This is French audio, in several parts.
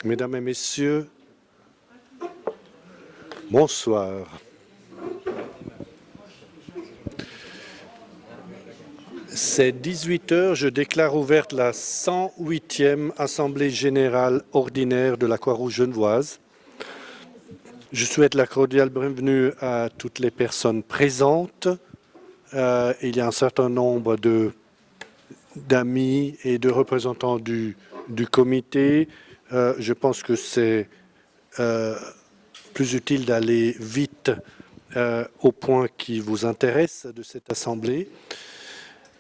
Mesdames et Messieurs, bonsoir. C'est 18 h, je déclare ouverte la 108e Assemblée générale ordinaire de la Croix-Rouge genevoise. Je souhaite la cordiale bienvenue à toutes les personnes présentes. Il y a un certain nombre d'amis et de représentants du comité. Je pense que c'est plus utile d'aller vite au point qui vous intéresse de cette Assemblée.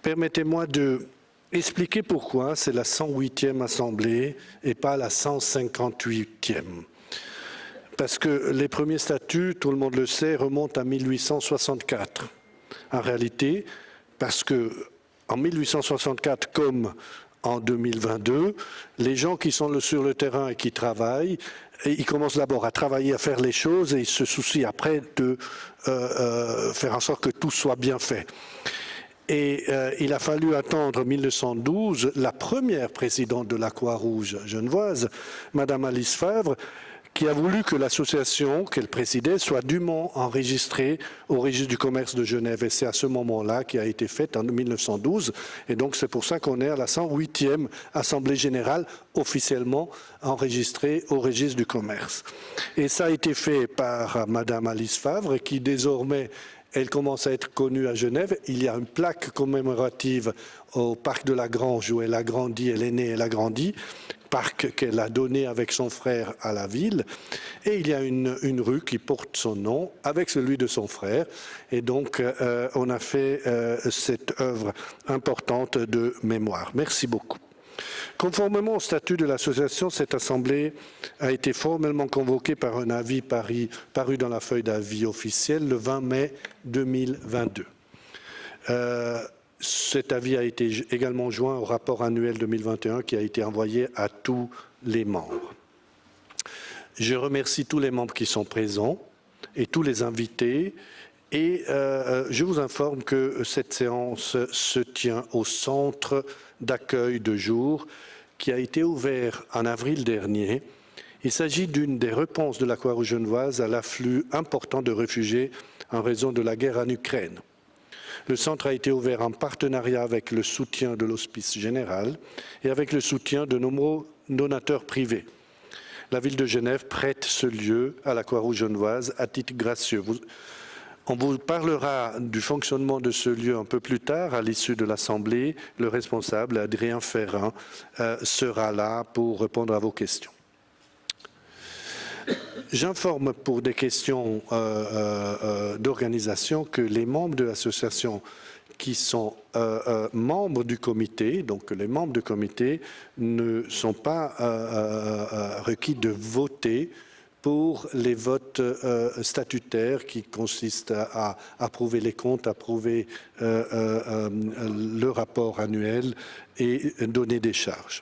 Permettez-moi d'expliquer pourquoi c'est la 108e Assemblée et pas la 158e. Parce que les premiers statuts, tout le monde le sait, remontent à 1864. En réalité, parce que en 1864, comme en 2022, les gens qui sont sur le terrain et qui travaillent, ils commencent d'abord à travailler, à faire les choses et ils se soucient après de faire en sorte que tout soit bien fait. Et il a fallu attendre 1912, la première présidente de la Croix-Rouge genevoise, Madame Alice Favre, qui a voulu que l'association qu'elle présidait soit dûment enregistrée au registre du commerce de Genève. Et c'est à ce moment-là qui a été faite en 1912. Et donc c'est pour ça qu'on est à la 108e Assemblée générale officiellement enregistrée au registre du commerce. Et ça a été fait par Madame Alice Favre, qui désormais elle commence à être connue à Genève. Il y a une plaque commémorative au parc de la Grange où elle a grandi, elle est née, elle a grandi, parc qu'elle a donné avec son frère à la ville. Et il y a une rue qui porte son nom avec celui de son frère. Et donc, on a fait cette œuvre importante de mémoire. Merci beaucoup. Conformément au statut de l'association, cette assemblée a été formellement convoquée par un avis paru dans la feuille d'avis officielle le 20 mai 2022. Cet avis a été également joint au rapport annuel 2021 qui a été envoyé à tous les membres. Je remercie tous les membres qui sont présents et tous les invités. Et je vous informe que cette séance se tient au centre d'accueil de jour qui a été ouvert en avril dernier. Il s'agit d'une des réponses de la Croix-Rouge genevoise à l'afflux important de réfugiés en raison de la guerre en Ukraine. Le centre a été ouvert en partenariat avec le soutien de l'Hospice général et avec le soutien de nombreux donateurs privés. La ville de Genève prête ce lieu à la Croix-Rouge genevoise à titre gracieux. On vous parlera du fonctionnement de ce lieu un peu plus tard, à l'issue de l'Assemblée. Le responsable, Adrien Ferrand, sera là pour répondre à vos questions. J'informe pour des questions d'organisation que les membres de l'association qui sont membres du comité, donc les membres du comité ne sont pas requis de voter pour les votes statutaires qui consistent à approuver les comptes, approuver le rapport annuel et donner des charges.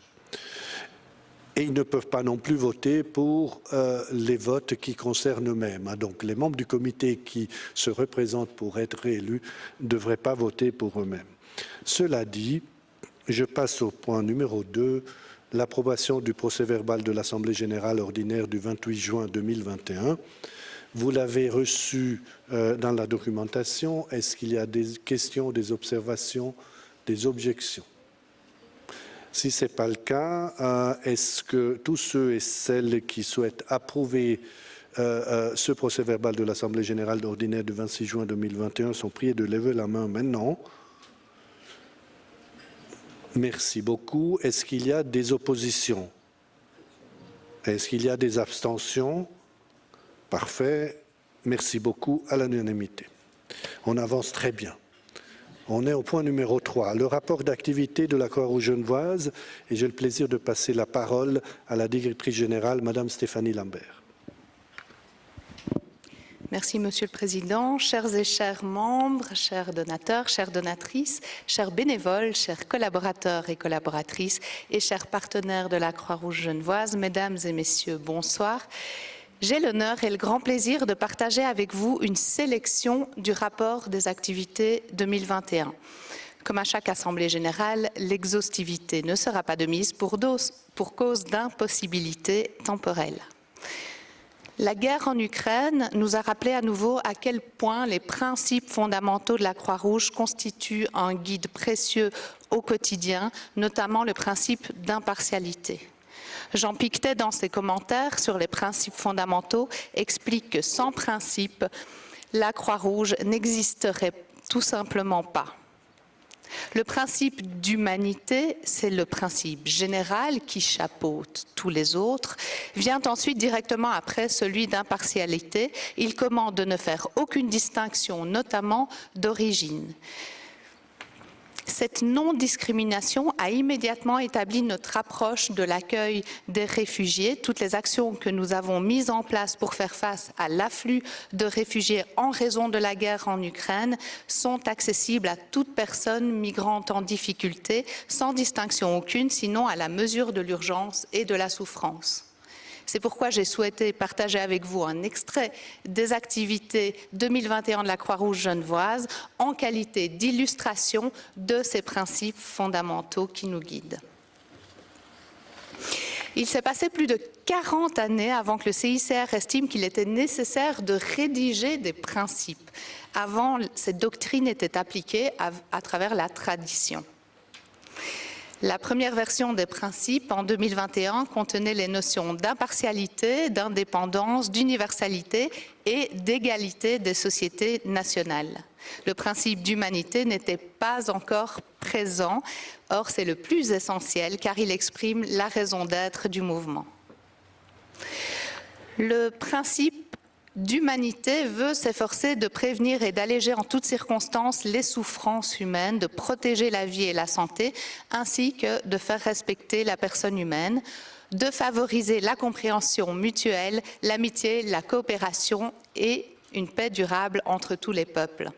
Et ils ne peuvent pas non plus voter pour les votes qui concernent eux-mêmes. Donc les membres du comité qui se représentent pour être réélus ne devraient pas voter pour eux-mêmes. Cela dit, je passe au point numéro 2, l'approbation du procès-verbal de l'Assemblée générale ordinaire du 28 juin 2021. Vous l'avez reçu dans la documentation. Est-ce qu'il y a des questions, des observations, des objections? Si ce n'est pas le cas, est-ce que tous ceux et celles qui souhaitent approuver ce procès-verbal de l'Assemblée générale ordinaire du 26 juin 2021 sont priés de lever la main maintenant? Merci beaucoup. Est-ce qu'il y a des oppositions? Est-ce qu'il y a des abstentions? Parfait. Merci beaucoup. À l'unanimité. On avance très bien. On est au point numéro 3, le rapport d'activité de la Croix-Rouge genevoise. Et j'ai le plaisir de passer la parole à la directrice générale, Madame Stéphanie Lambert. Merci, Monsieur le Président. Chers et chers membres, chers donateurs, chères donatrices, chers bénévoles, chers collaborateurs et collaboratrices et chers partenaires de la Croix-Rouge genevoise, Mesdames et Messieurs, bonsoir. J'ai l'honneur et le grand plaisir de partager avec vous une sélection du rapport des activités 2021. Comme à chaque Assemblée générale, l'exhaustivité ne sera pas de mise pour cause d'impossibilité temporelle. La guerre en Ukraine nous a rappelé à nouveau à quel point les principes fondamentaux de la Croix-Rouge constituent un guide précieux au quotidien, notamment le principe d'impartialité. Jean Pictet, dans ses commentaires sur les principes fondamentaux, explique que sans principe, la Croix-Rouge n'existerait tout simplement pas. Le principe d'humanité, c'est le principe général qui chapeaute tous les autres, vient ensuite directement après celui d'impartialité. Il commande de ne faire aucune distinction, notamment d'origine. Cette non-discrimination a immédiatement établi notre approche de l'accueil des réfugiés. Toutes les actions que nous avons mises en place pour faire face à l'afflux de réfugiés en raison de la guerre en Ukraine sont accessibles à toute personne migrante en difficulté, sans distinction aucune, sinon à la mesure de l'urgence et de la souffrance. C'est pourquoi j'ai souhaité partager avec vous un extrait des activités 2021 de la Croix-Rouge genevoise en qualité d'illustration de ces principes fondamentaux qui nous guident. Il s'est passé plus de 40 années avant que le CICR estime qu'il était nécessaire de rédiger des principes. Avant, cette doctrine était appliquée à travers la tradition. La première version des principes, en 2021, contenait les notions d'impartialité, d'indépendance, d'universalité et d'égalité des sociétés nationales. Le principe d'humanité n'était pas encore présent, or c'est le plus essentiel car il exprime la raison d'être du mouvement. Le principe d'humanité veut s'efforcer de prévenir et d'alléger en toutes circonstances les souffrances humaines, de protéger la vie et la santé, ainsi que de faire respecter la personne humaine, de favoriser la compréhension mutuelle, l'amitié, la coopération et une paix durable entre tous les peuples.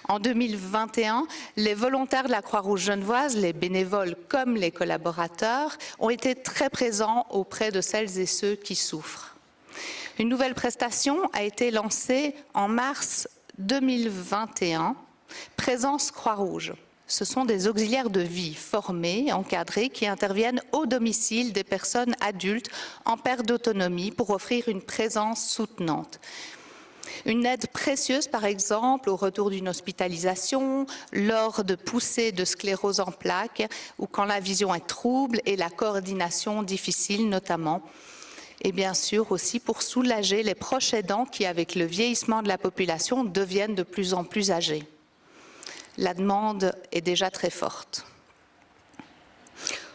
En 2021, les volontaires de la Croix-Rouge genevoise, les bénévoles comme les collaborateurs, ont été très présents auprès de celles et ceux qui souffrent. Une nouvelle prestation a été lancée en mars 2021, Présence Croix-Rouge. Ce sont des auxiliaires de vie formés, encadrés, qui interviennent au domicile des personnes adultes en perte d'autonomie pour offrir une présence soutenante. Une aide précieuse, par exemple, au retour d'une hospitalisation, lors de poussées de sclérose en plaques, ou quand la vision est trouble et la coordination difficile notamment. Et bien sûr aussi pour soulager les proches aidants qui, avec le vieillissement de la population, deviennent de plus en plus âgés. La demande est déjà très forte.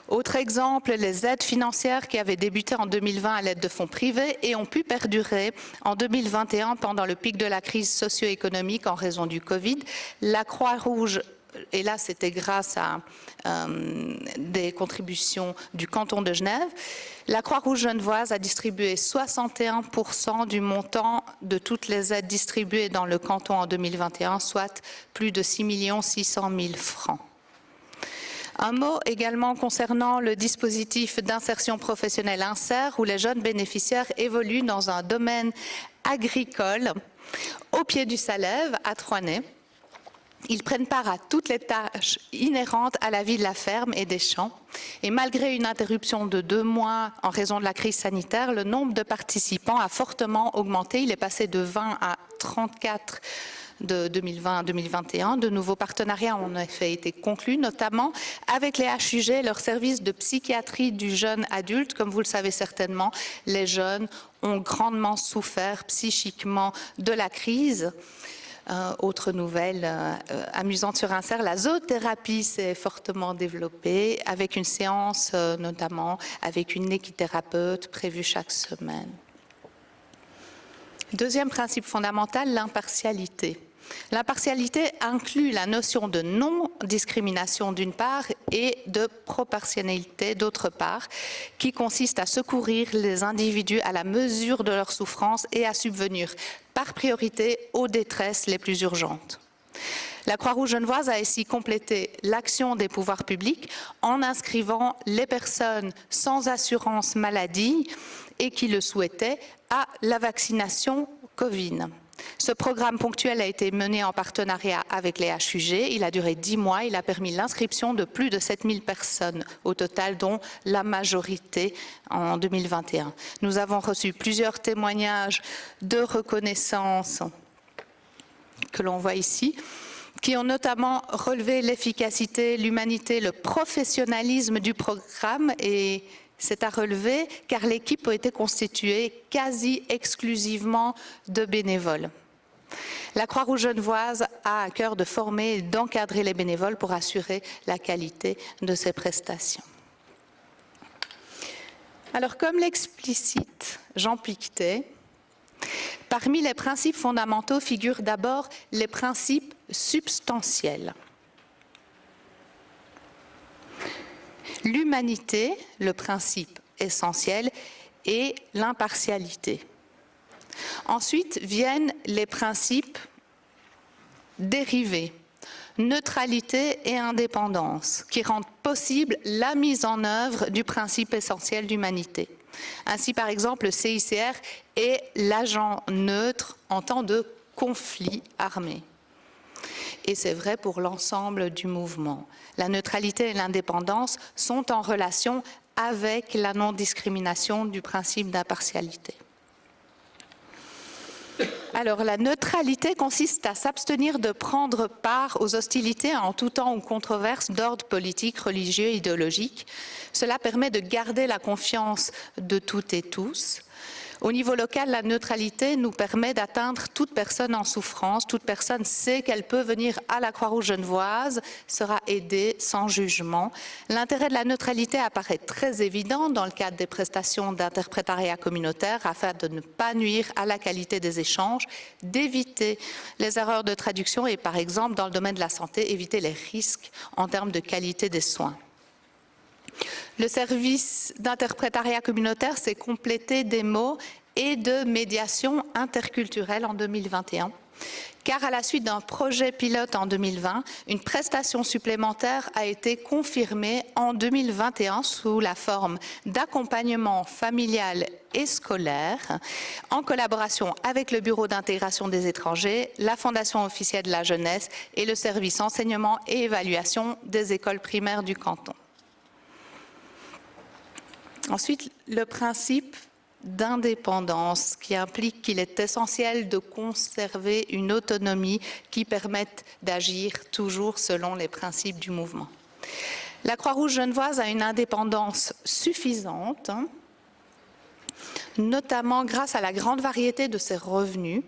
Autre exemple, les aides financières qui avaient débuté en 2020 à l'aide de fonds privés et ont pu perdurer en 2021 pendant le pic de la crise socio-économique en raison du Covid. La Croix-Rouge, et là c'était grâce à des contributions du canton de Genève, la Croix-Rouge genevoise a distribué 61% du montant de toutes les aides distribuées dans le canton en 2021, soit plus de 6 600 000 francs. Un mot également concernant le dispositif d'insertion professionnelle INSER, où les jeunes bénéficiaires évoluent dans un domaine agricole au pied du Salève, à Troinay. Ils prennent part à toutes les tâches inhérentes à la vie de la ferme et des champs. Et malgré une interruption de 2 mois en raison de la crise sanitaire, le nombre de participants a fortement augmenté. Il est passé de 20 à 34 de 2020 à 2021. De nouveaux partenariats ont en effet été conclus, notamment avec les HUG, leur service de psychiatrie du jeune adulte. Comme vous le savez certainement, les jeunes ont grandement souffert psychiquement de la crise. Autre nouvelle amusante sur INSER, la zoothérapie s'est fortement développée avec une séance notamment avec une équithérapeute prévue chaque semaine. Deuxième principe fondamental, l'impartialité. L'impartialité inclut la notion de non-discrimination d'une part et de proportionnalité d'autre part, qui consiste à secourir les individus à la mesure de leur souffrance et à subvenir par priorité aux détresses les plus urgentes. La Croix-Rouge genevoise a ainsi complété l'action des pouvoirs publics en inscrivant les personnes sans assurance maladie et qui le souhaitaient à la vaccination Covid. Ce programme ponctuel a été mené en partenariat avec les HUG. Il a duré 10 mois. Il a permis l'inscription de plus de 7000 personnes au total, dont la majorité en 2021. Nous avons reçu plusieurs témoignages de reconnaissance que l'on voit ici, qui ont notamment relevé l'efficacité, l'humanité, le professionnalisme du programme, et c'est à relever car l'équipe a été constituée quasi exclusivement de bénévoles. La Croix-Rouge genevoise a à cœur de former et d'encadrer les bénévoles pour assurer la qualité de ces prestations. Alors, comme l'explicite Jean Pictet, parmi les principes fondamentaux figurent d'abord les principes substantiels. L'humanité, le principe essentiel, et l'impartialité. Ensuite viennent les principes dérivés, neutralité et indépendance, qui rendent possible la mise en œuvre du principe essentiel d'humanité. Ainsi, par exemple, le CICR est l'agent neutre en temps de conflit armé. Et c'est vrai pour l'ensemble du mouvement. La neutralité et l'indépendance sont en relation avec la non-discrimination du principe d'impartialité. Alors, la neutralité consiste à s'abstenir de prendre part aux hostilités en tout temps ou controverses d'ordre politique, religieux, idéologique. Cela permet de garder la confiance de toutes et tous. Au niveau local, la neutralité nous permet d'atteindre toute personne en souffrance. Toute personne sait qu'elle peut venir à la Croix-Rouge genevoise, sera aidée sans jugement. L'intérêt de la neutralité apparaît très évident dans le cadre des prestations d'interprétariat communautaire afin de ne pas nuire à la qualité des échanges, d'éviter les erreurs de traduction et, par exemple, dans le domaine de la santé, éviter les risques en termes de qualité des soins. Le service d'interprétariat communautaire s'est complété des mots et de médiation interculturelle en 2021, car à la suite d'un projet pilote en 2020, une prestation supplémentaire a été confirmée en 2021 sous la forme d'accompagnement familial et scolaire, en collaboration avec le Bureau d'intégration des étrangers, la Fondation officielle de la jeunesse et le service enseignement et évaluation des écoles primaires du canton. Ensuite, le principe d'indépendance qui implique qu'il est essentiel de conserver une autonomie qui permette d'agir toujours selon les principes du mouvement. La Croix-Rouge genevoise a une indépendance suffisante, notamment grâce à la grande variété de ses revenus,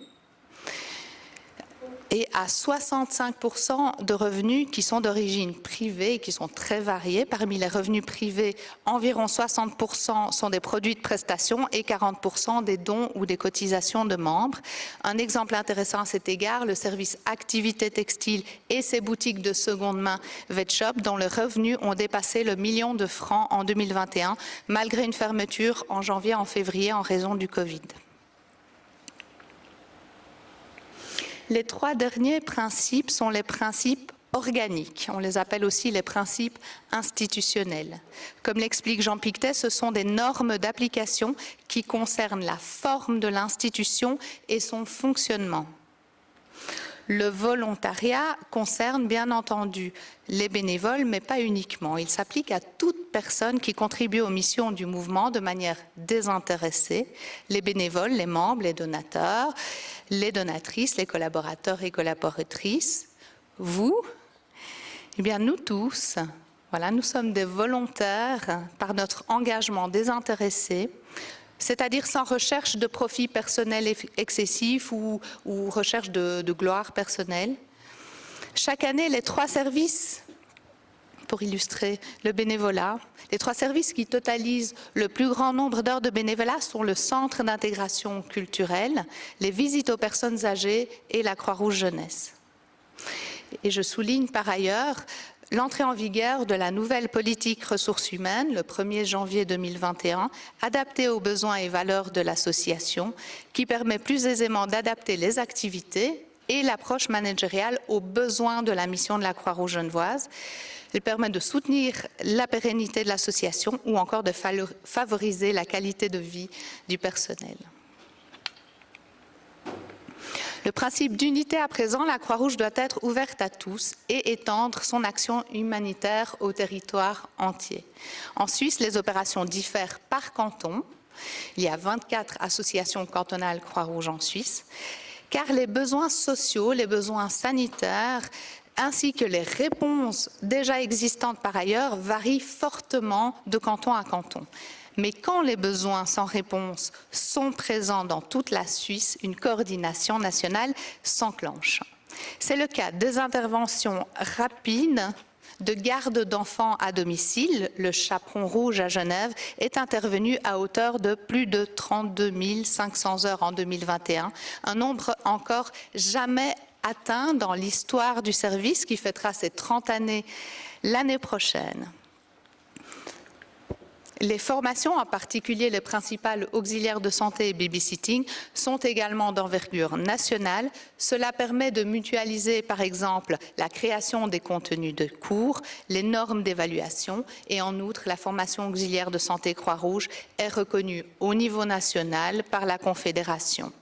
et à 65% de revenus qui sont d'origine privée et qui sont très variés. Parmi les revenus privés, environ 60% sont des produits de prestation et 40% des dons ou des cotisations de membres. Un exemple intéressant à cet égard, le service activité textile et ses boutiques de seconde main VetShop, dont les revenus ont dépassé le 1 million de francs en 2021, malgré une fermeture en janvier et en février en raison du Covid. Les 3 derniers principes sont les principes organiques. On les appelle aussi les principes institutionnels. Comme l'explique Jean Pictet, ce sont des normes d'application qui concernent la forme de l'institution et son fonctionnement. Le volontariat concerne bien entendu les bénévoles, mais pas uniquement. Il s'applique à toute personne qui contribue aux missions du mouvement de manière désintéressée. Les bénévoles, les membres, les donateurs, les donatrices, les collaborateurs et collaboratrices. Vous, eh bien nous tous, voilà, nous sommes des volontaires par notre engagement désintéressé, c'est-à-dire sans recherche de profit personnel excessif ou recherche de gloire personnelle. Chaque année, les 3 services, pour illustrer le bénévolat, les 3 services qui totalisent le plus grand nombre d'heures de bénévolat sont le Centre d'intégration culturelle, les visites aux personnes âgées et la Croix-Rouge jeunesse. Et je souligne par ailleurs l'entrée en vigueur de la nouvelle politique ressources humaines, le 1er janvier 2021, adaptée aux besoins et valeurs de l'association, qui permet plus aisément d'adapter les activités et l'approche managériale aux besoins de la mission de la Croix-Rouge genevoise. Elle permet de soutenir la pérennité de l'association ou encore de favoriser la qualité de vie du personnel. Le principe d'unité à présent, la Croix-Rouge doit être ouverte à tous et étendre son action humanitaire au territoire entier. En Suisse, les opérations diffèrent par canton. Il y a 24 associations cantonales Croix-Rouge en Suisse, car les besoins sociaux, les besoins sanitaires, ainsi que les réponses déjà existantes par ailleurs varient fortement de canton à canton. Mais quand les besoins sans réponse sont présents dans toute la Suisse, une coordination nationale s'enclenche. C'est le cas des interventions rapides de garde d'enfants à domicile. Le Chaperon Rouge à Genève est intervenu à hauteur de plus de 32 500 heures en 2021, un nombre encore jamais atteint dans l'histoire du service qui fêtera ses 30 années l'année prochaine. Les formations, en particulier les principales auxiliaires de santé et babysitting, sont également d'envergure nationale. Cela permet de mutualiser, par exemple, la création des contenus de cours, les normes d'évaluation et en outre, la formation auxiliaire de santé Croix-Rouge est reconnue au niveau national par la Confédération.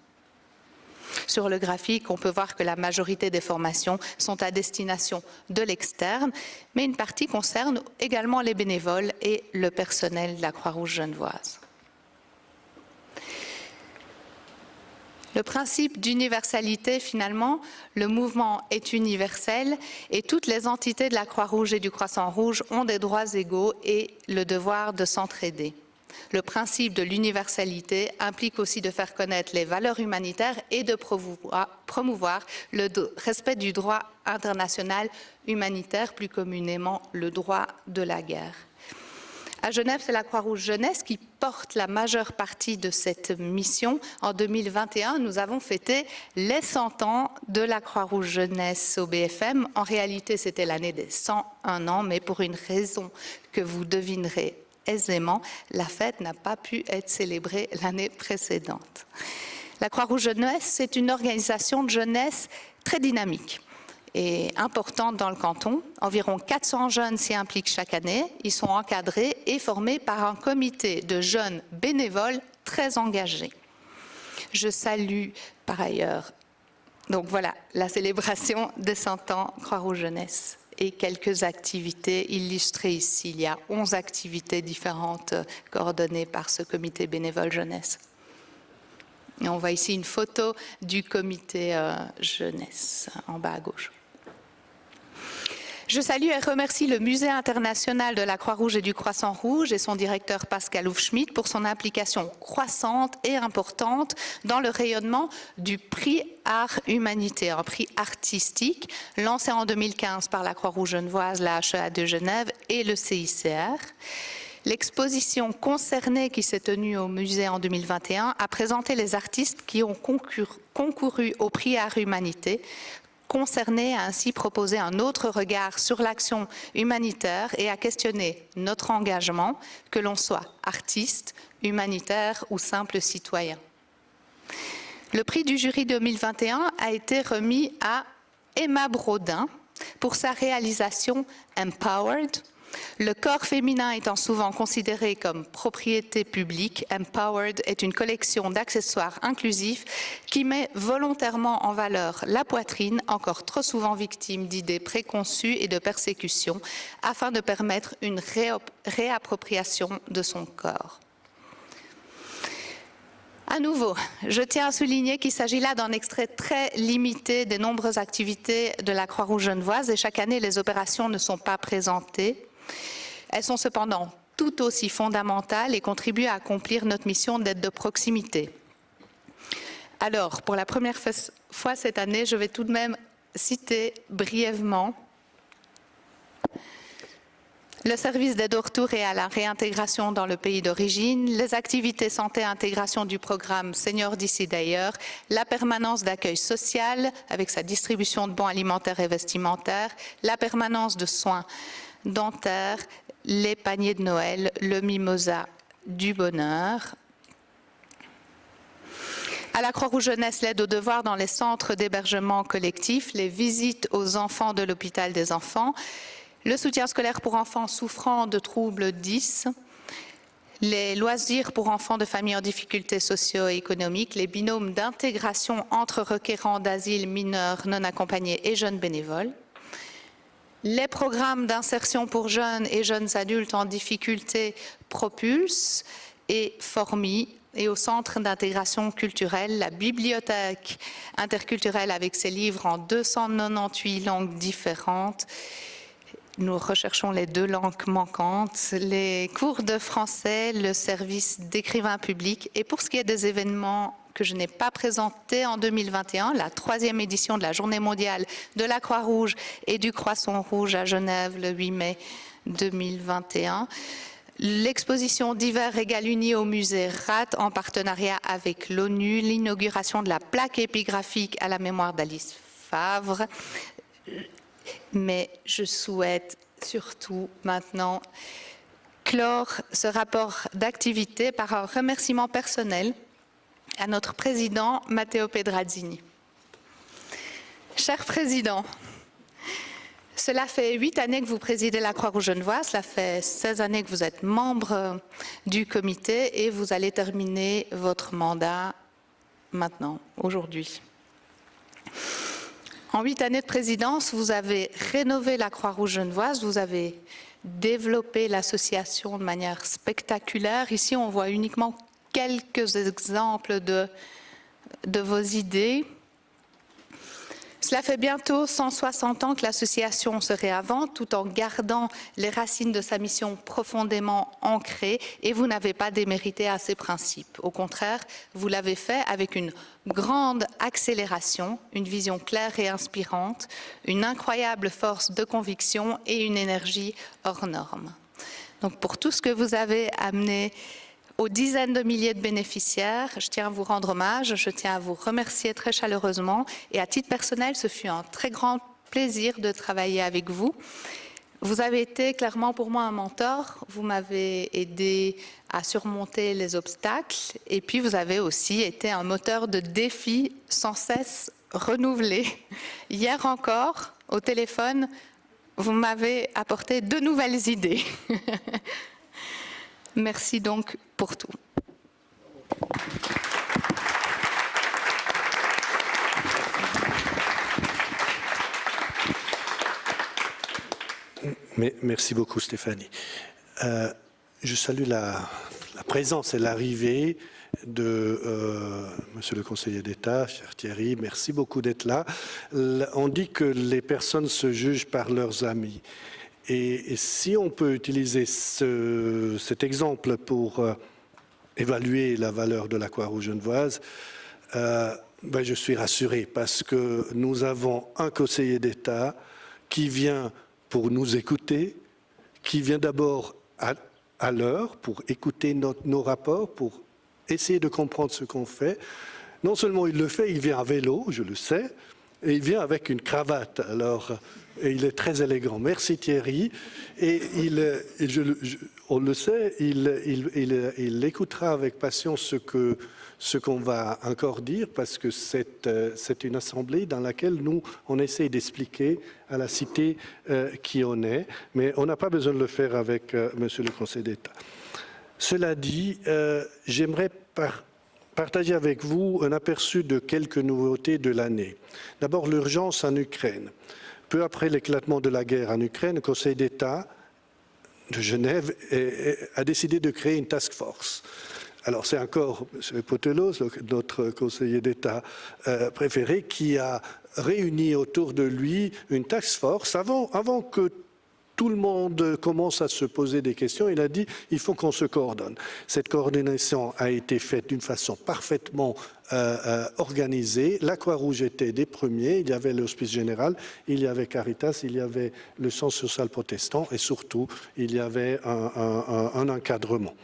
Sur le graphique, on peut voir que la majorité des formations sont à destination de l'externe, mais une partie concerne également les bénévoles et le personnel de la Croix-Rouge genevoise. Le principe d'universalité, finalement, le mouvement est universel et toutes les entités de la Croix-Rouge et du Croissant-Rouge ont des droits égaux et le devoir de s'entraider. Le principe de l'universalité implique aussi de faire connaître les valeurs humanitaires et de promouvoir le respect du droit international humanitaire, plus communément le droit de la guerre. À Genève, c'est la Croix-Rouge Jeunesse qui porte la majeure partie de cette mission. En 2021, nous avons fêté les 100 ans de la Croix-Rouge Jeunesse au BFM. En réalité, c'était l'année des 101 ans, mais pour une raison que vous devinerez aisément, la fête n'a pas pu être célébrée l'année précédente. La Croix-Rouge Jeunesse, c'est une organisation de jeunesse très dynamique et importante dans le canton. Environ 400 jeunes s'y impliquent chaque année. Ils sont encadrés et formés par un comité de jeunes bénévoles très engagés. Je salue par ailleurs, donc voilà, la célébration des 100 ans Croix-Rouge Jeunesse. Et quelques activités illustrées ici. Il y a 11 activités différentes coordonnées par ce comité bénévole jeunesse. Et on voit ici une photo du comité jeunesse en bas à gauche. Je salue et remercie le Musée international de la Croix-Rouge et du Croissant-Rouge et son directeur Pascal Hufschmidt pour son implication croissante et importante dans le rayonnement du prix Art Humanité, un prix artistique lancé en 2015 par la Croix-Rouge genevoise, la HEA de Genève et le CICR. L'exposition concernée qui s'est tenue au musée en 2021 a présenté les artistes qui ont concouru au prix Art Humanité. Concerné a ainsi proposé un autre regard sur l'action humanitaire et a questionné notre engagement, que l'on soit artiste, humanitaire ou simple citoyen. Le prix du jury 2021 a été remis à Emma Brodin pour sa réalisation Empowered. Le corps féminin étant souvent considéré comme propriété publique, Empowered est une collection d'accessoires inclusifs qui met volontairement en valeur la poitrine, encore trop souvent victime d'idées préconçues et de persécutions, afin de permettre une réappropriation de son corps. À nouveau, je tiens à souligner qu'il s'agit là d'un extrait très limité des nombreuses activités de la Croix-Rouge genevoise et chaque année les opérations ne sont pas présentées. Elles sont cependant tout aussi fondamentales et contribuent à accomplir notre mission d'aide de proximité. Alors, pour la première fois cette année, je vais tout de même citer brièvement le service d'aide au retour et à la réintégration dans le pays d'origine, les activités santé et intégration du programme Seniors d'ici d'ailleurs, la permanence d'accueil social avec sa distribution de bons alimentaires et vestimentaires, la permanence de soins dentaires, les paniers de Noël, le mimosa du bonheur. À la Croix-Rouge Jeunesse, l'aide aux devoirs dans les centres d'hébergement collectif, les visites aux enfants de l'hôpital des enfants, le soutien scolaire pour enfants souffrant de troubles 10, les loisirs pour enfants de familles en difficulté socio-économique, les binômes d'intégration entre requérants d'asile, mineurs non accompagnés et jeunes bénévoles, les programmes d'insertion pour jeunes et jeunes adultes en difficulté Propulse et Formi, et au Centre d'intégration culturelle, la bibliothèque interculturelle avec ses livres en 298 langues différentes. Nous recherchons les 2 langues manquantes, les cours de français, le service d'écrivain public. Et pour ce qui est des événements que je n'ai pas présentés en 2021, la 3e édition de la Journée mondiale de la Croix-Rouge et du Croissant Rouge à Genève le 8 mai 2021, l'exposition d'hiver Régal Uni au musée RAT en partenariat avec l'ONU, l'inauguration de la plaque épigraphique à la mémoire d'Alice Favre. Mais je souhaite surtout maintenant clore ce rapport d'activité par un remerciement personnel à notre président Matteo Pedrazzini. Cher président, cela fait 8 années que vous présidez la Croix-Rouge genevoise, cela fait 16 années que vous êtes membre du comité et vous allez terminer votre mandat maintenant, aujourd'hui. En 8 années de présidence, vous avez rénové la Croix-Rouge genevoise, vous avez développé l'association de manière spectaculaire. Ici, on voit uniquement quelques exemples de vos idées. Cela fait bientôt 160 ans que l'association se réinvente tout en gardant les racines de sa mission profondément ancrées et vous n'avez pas démérité à ses principes. Au contraire, vous l'avez fait avec une grande accélération, une vision claire et inspirante, une incroyable force de conviction et une énergie hors norme. Donc pour tout ce que vous avez amené aux dizaines de milliers de bénéficiaires, je tiens à vous rendre hommage, je tiens à vous remercier très chaleureusement et à titre personnel, ce fut un très grand plaisir de travailler avec vous. Vous avez été clairement pour moi un mentor, vous m'avez aidé à surmonter les obstacles et puis vous avez aussi été un moteur de défis sans cesse renouvelé. Hier encore, au téléphone, vous m'avez apporté de nouvelles idées. Merci donc pour tout. Merci beaucoup Stéphanie. Je salue la présence et l'arrivée de Monsieur le conseiller d'État, cher Thierry, merci beaucoup d'être là. On dit que les personnes se jugent par leurs amis. Et si on peut utiliser cet exemple pour évaluer la valeur de la Croix-Rouge genevoise, je suis rassuré parce que nous avons un conseiller d'État qui vient pour nous écouter, qui vient d'abord à l'heure pour écouter nos rapports, pour essayer de comprendre ce qu'on fait. Non seulement il le fait, il vient à vélo, je le sais, et il vient avec une cravate. Alors, et il est très élégant. Merci Thierry. Et on le sait, il écoutera avec passion ce qu'on va encore dire, parce que c'est une assemblée dans laquelle on essaie d'expliquer à la cité qui on est, mais on n'a pas besoin de le faire avec Monsieur le Conseil d'État. Cela dit, j'aimerais partager avec vous un aperçu de quelques nouveautés de l'année. D'abord, l'urgence en Ukraine. Peu après l'éclatement de la guerre en Ukraine, le Conseil d'État de Genève a décidé de créer une task force. Alors c'est encore M. Potelos, notre conseiller d'État préféré, qui a réuni autour de lui une task force avant que tout le monde commence à se poser des questions. Il a dit il faut qu'on se coordonne. Cette coordination a été faite d'une façon parfaitement organisée. La Croix-Rouge était des premiers. Il y avait l'Hospice Général, il y avait Caritas, il y avait le Centre social protestant et surtout il y avait un encadrement.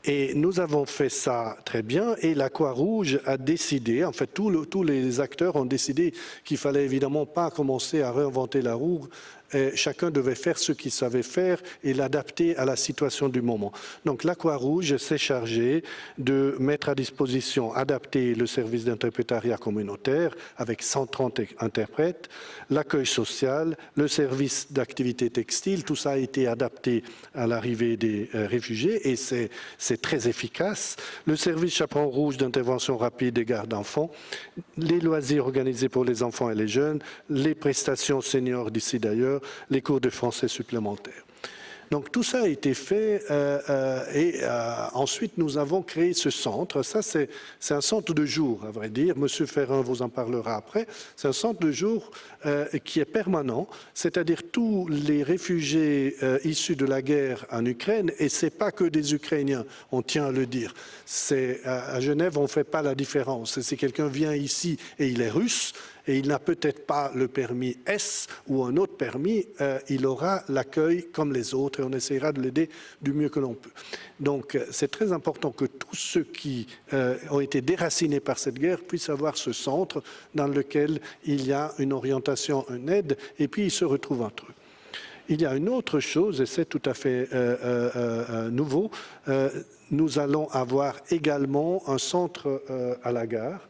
Et nous avons fait ça très bien et la Croix-Rouge a décidé, en fait tous les acteurs ont décidé qu'il fallait évidemment pas commencer à réinventer la roue Et chacun devait faire ce qu'il savait faire et l'adapter à la situation du moment. Donc la Croix-Rouge s'est chargée de mettre à disposition, adapter le service d'interprétariat communautaire avec 130 interprètes, l'accueil social, le service d'activité textile, tout ça a été adapté à l'arrivée des réfugiés et c'est très efficace. Le service chaperon rouge d'intervention rapide et garde d'enfants, les loisirs organisés pour les enfants et les jeunes, les prestations seniors d'ici d'ailleurs, les cours de français supplémentaires. Donc tout ça a été fait et ensuite nous avons créé ce centre. Ça c'est un centre de jour à vrai dire. Monsieur Ferrand vous en parlera après. C'est un centre de jour qui est permanent, c'est-à-dire tous les réfugiés issus de la guerre en Ukraine, et c'est pas que des Ukrainiens, on tient à le dire. À Genève on fait pas la différence. Si quelqu'un vient ici et il est russe, et il n'a peut-être pas le permis S ou un autre permis, il aura l'accueil comme les autres et on essaiera de l'aider du mieux que l'on peut. Donc c'est très important que tous ceux qui ont été déracinés par cette guerre puissent avoir ce centre dans lequel il y a une orientation, une aide, et puis ils se retrouvent entre eux. Il y a une autre chose, et c'est tout à fait nouveau, nous allons avoir également un centre à la gare,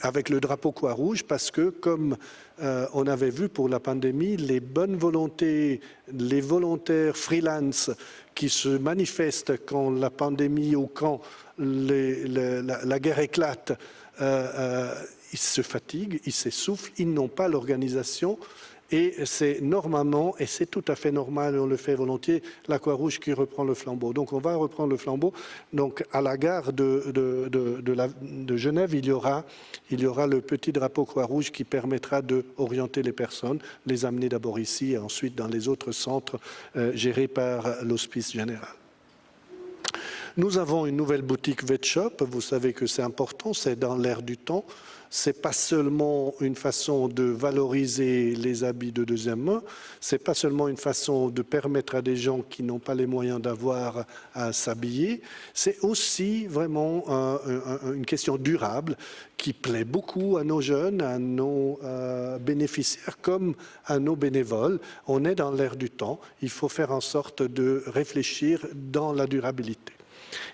avec le drapeau Croix-Rouge, parce que comme on avait vu pour la pandémie, les bonnes volontés, les volontaires freelance qui se manifestent quand la pandémie ou quand la guerre éclate, ils se fatiguent, ils s'essoufflent, ils n'ont pas l'organisation. Et c'est normalement, et c'est tout à fait normal, et on le fait volontiers, la Croix-Rouge qui reprend le flambeau. Donc on va reprendre le flambeau. Donc à la gare de Genève, il y aura le petit drapeau Croix-Rouge qui permettra d'orienter les personnes, les amener d'abord ici et ensuite dans les autres centres gérés par l'Hospice général. Nous avons une nouvelle boutique VetShop. Vous savez que c'est important, c'est dans l'air du temps. Ce n'est pas seulement une façon de valoriser les habits de deuxième main, ce n'est pas seulement une façon de permettre à des gens qui n'ont pas les moyens d'avoir à s'habiller, c'est aussi vraiment une question durable qui plaît beaucoup à nos jeunes, à nos bénéficiaires comme à nos bénévoles. On est dans l'air du temps, il faut faire en sorte de réfléchir dans la durabilité.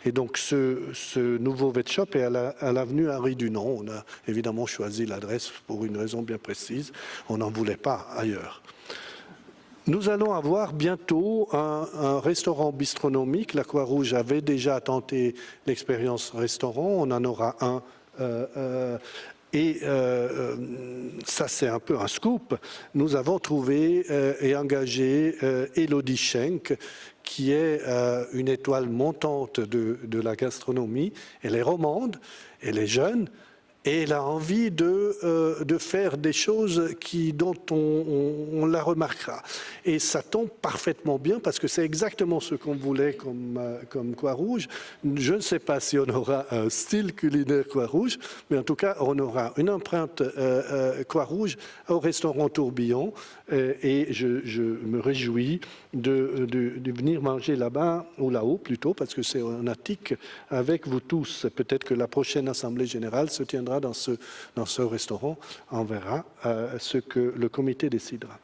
Et donc ce nouveau VetShop est à l'avenue Henri Dunant. On a évidemment choisi l'adresse pour une raison bien précise. On n'en voulait pas ailleurs. Nous allons avoir bientôt un restaurant bistronomique. La Croix-Rouge avait déjà tenté l'expérience restaurant. On en aura un. Ça, c'est un peu un scoop. Nous avons trouvé et engagé Élodie Schenk, qui est une étoile montante de la gastronomie. Elle est romande, elle est jeune, et elle a envie de faire des choses dont on la remarquera. Et ça tombe parfaitement bien parce que c'est exactement ce qu'on voulait comme Croix-Rouge. Je ne sais pas si on aura un style culinaire Croix-Rouge, mais en tout cas, on aura une empreinte Croix-Rouge au restaurant Tourbillon. Et je me réjouis de venir manger là-bas, ou là-haut plutôt, parce que c'est un attique avec vous tous. Peut-être que la prochaine Assemblée générale se tiendra dans ce restaurant. On verra ce que le comité décidera.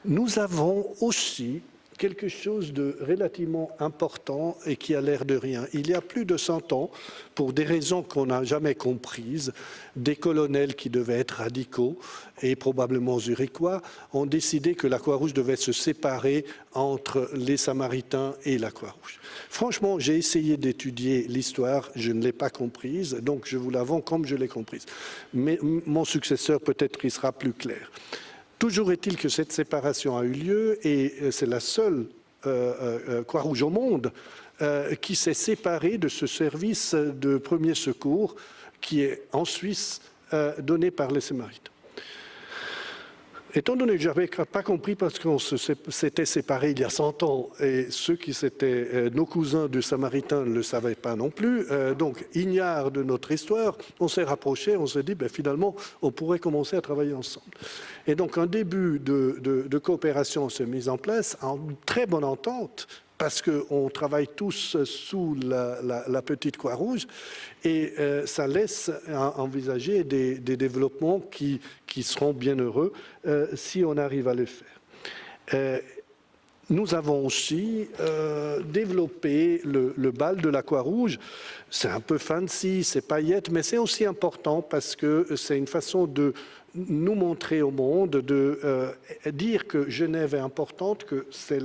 Nous avons aussi quelque chose de relativement important et qui a l'air de rien. Il y a plus de 100 ans, pour des raisons qu'on n'a jamais comprises, des colonels qui devaient être radicaux et probablement zurichois ont décidé que la Croix-Rouge devait se séparer entre les Samaritains et la Croix-Rouge. Franchement, j'ai essayé d'étudier l'histoire, je ne l'ai pas comprise, donc je vous la vends comme je l'ai comprise. Mais mon successeur, peut-être, il sera plus clair. Toujours est-il que cette séparation a eu lieu et c'est la seule Croix-Rouge au monde qui s'est séparée de ce service de premier secours qui est en Suisse donné par les Samaritains. Étant donné que je n'avais pas compris parce qu'on s'était séparés il y a 100 ans et ceux qui étaient nos cousins de Samaritains ne le savaient pas non plus, donc ignares de notre histoire, on s'est rapprochés, on s'est dit finalement on pourrait commencer à travailler ensemble. Et donc un début de coopération s'est mis en place en très bonne entente parce qu'on travaille tous sous la petite Croix-Rouge et ça laisse envisager des développements qui seront bien heureux si on arrive à le faire. Nous avons aussi développé le bal de la Croix-Rouge. C'est un peu fancy, c'est paillettes, mais c'est aussi important parce que c'est une façon de nous montrer au monde, de dire que Genève est importante, que c'est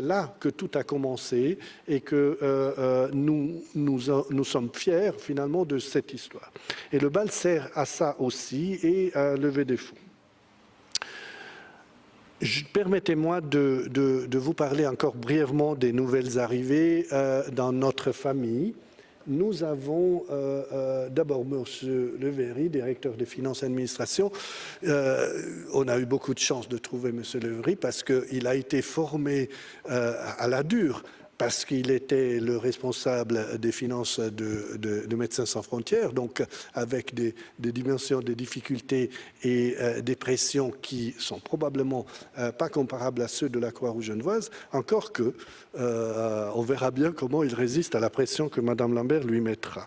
là que tout a commencé et que nous sommes fiers finalement de cette histoire. Et le bal sert à ça aussi et à lever des fonds. Permettez-moi de vous parler encore brièvement des nouvelles arrivées dans notre famille. Nous avons d'abord M. Levery, directeur des finances et administration. On a eu beaucoup de chance de trouver M. Levery parce qu'il a été formé à la dure, parce qu'il était le responsable des finances de Médecins sans frontières, donc avec des dimensions, des difficultés et des pressions qui sont probablement pas comparables à ceux de la Croix-Rouge genevoise, encore que on verra bien comment il résiste à la pression que Mme Lambert lui mettra.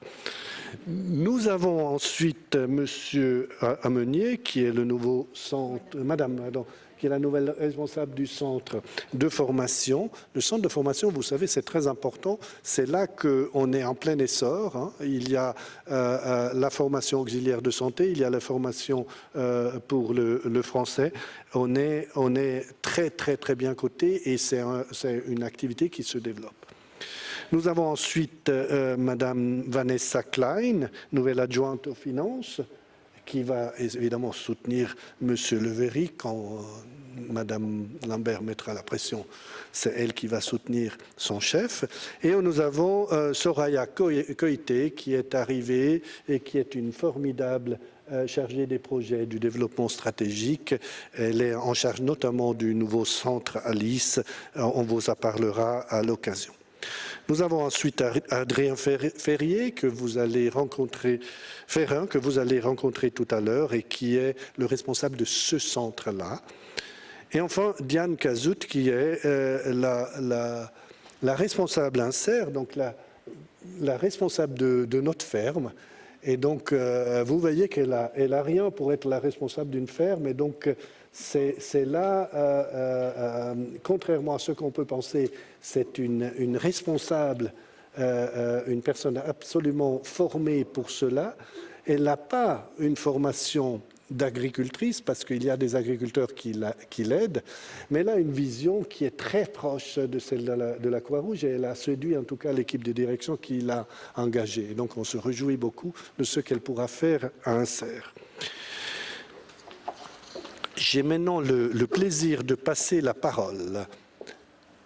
Nous avons ensuite M. Amenier, qui est le nouveau centre, qui est la nouvelle responsable du centre de formation. Le centre de formation, vous savez, c'est très important. C'est là qu'on est en plein essor. Hein. Il y a la formation auxiliaire de santé, il y a la formation pour le français. On est très, très, très bien coté et c'est une activité qui se développe. Nous avons ensuite Madame Vanessa Klein, nouvelle adjointe aux finances, qui va évidemment soutenir M. Levery quand Mme Lambert mettra la pression. C'est elle qui va soutenir son chef. Et nous avons Soraya Koité qui est arrivée et qui est une formidable chargée des projets du développement stratégique. Elle est en charge notamment du nouveau centre Alice. On vous en parlera à l'occasion. Nous avons ensuite Adrien Ferrier, que vous allez rencontrer, Ferrin, que vous allez rencontrer tout à l'heure et qui est le responsable de ce centre-là. Et enfin, Diane Cazout, qui est la responsable insert, donc la responsable de notre ferme. Et donc, vous voyez qu'elle a rien pour être la responsable d'une ferme. Et donc, c'est là, contrairement à ce qu'on peut penser, c'est une responsable, une personne absolument formée pour cela. Elle n'a pas une formation d'agricultrice, parce qu'il y a des agriculteurs qui l'aident, mais elle a une vision qui est très proche de celle de la Croix-Rouge, et elle a séduit en tout cas l'équipe de direction qui l'a engagée. Et donc on se réjouit beaucoup de ce qu'elle pourra faire à Inser. J'ai maintenant le plaisir de passer la parole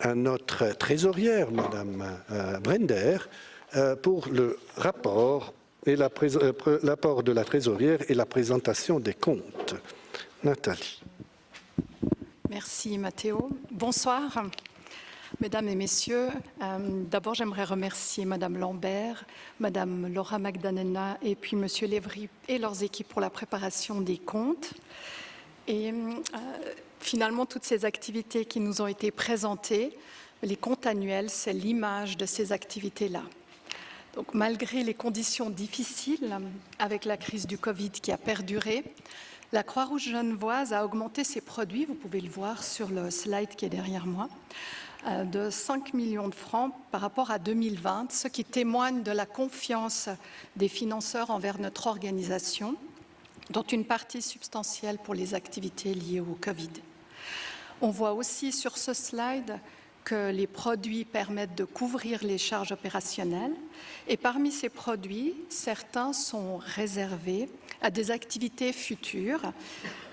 à notre trésorière, Madame Brender, pour le rapport et l'apport de la trésorière et la présentation des comptes. Nathalie. Merci Mathéo. Bonsoir, mesdames et messieurs. D'abord, j'aimerais remercier Madame Lambert, Madame Laura Magdalena et puis Monsieur Levery et leurs équipes pour la préparation des comptes. Et finalement, toutes ces activités qui nous ont été présentées, les comptes annuels, c'est l'image de ces activités-là. Donc, malgré les conditions difficiles, avec la crise du Covid qui a perduré, la Croix-Rouge genevoise a augmenté ses produits, vous pouvez le voir sur le slide qui est derrière moi, de 5 millions de francs par rapport à 2020, ce qui témoigne de la confiance des financeurs envers notre organisation, dont une partie substantielle pour les activités liées au Covid. On voit aussi sur ce slide que les produits permettent de couvrir les charges opérationnelles et parmi ces produits, certains sont réservés à des activités futures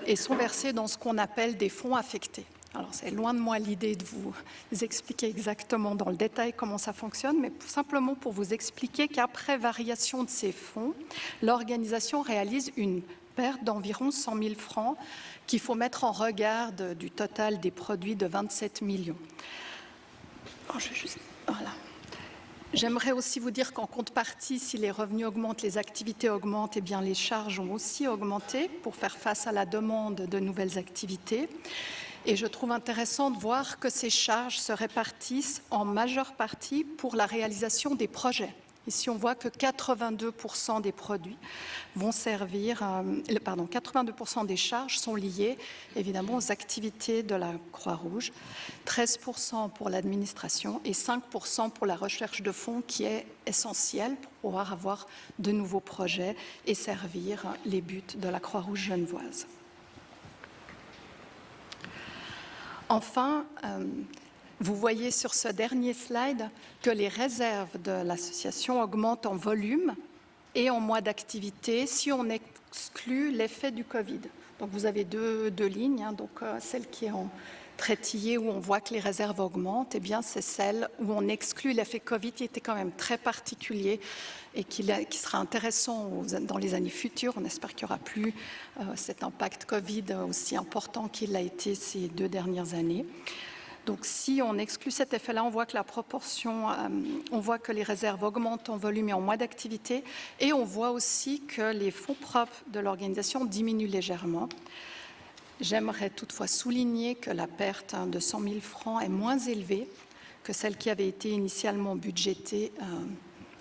et sont versés dans ce qu'on appelle des fonds affectés. Alors c'est loin de moi l'idée de vous expliquer exactement dans le détail comment ça fonctionne, mais simplement pour vous expliquer qu'après variation de ces fonds, l'organisation réalise une perte d'environ 100 000 francs qu'il faut mettre en regard du total des produits de 27 millions. Voilà. J'aimerais aussi vous dire qu'en contrepartie, si les revenus augmentent, les activités augmentent, eh bien les charges ont aussi augmenté pour faire face à la demande de nouvelles activités. Et je trouve intéressant de voir que ces charges se répartissent en majeure partie pour la réalisation des projets. Ici, on voit que 82% des produits vont servir, 82% des charges sont liées évidemment aux activités de la Croix-Rouge, 13% pour l'administration et 5% pour la recherche de fonds qui est essentielle pour pouvoir avoir de nouveaux projets et servir les buts de la Croix-Rouge genevoise. Enfin, vous voyez sur ce dernier slide que les réserves de l'association augmentent en volume et en mois d'activité si on exclut l'effet du Covid. Donc vous avez deux lignes, donc celle qui est en traitillé où on voit que les réserves augmentent, eh bien c'est celle où on exclut l'effet Covid qui était quand même très particulier et qui sera intéressant dans les années futures. On espère qu'il n'y aura plus cet impact Covid aussi important qu'il a été ces 2 dernières années. Donc si on exclut cet effet-là, on voit que la proportion, on voit que les réserves augmentent en volume et en mois d'activité, et on voit aussi que les fonds propres de l'organisation diminuent légèrement. J'aimerais toutefois souligner que la perte de 100 000 francs est moins élevée que celle qui avait été initialement budgétée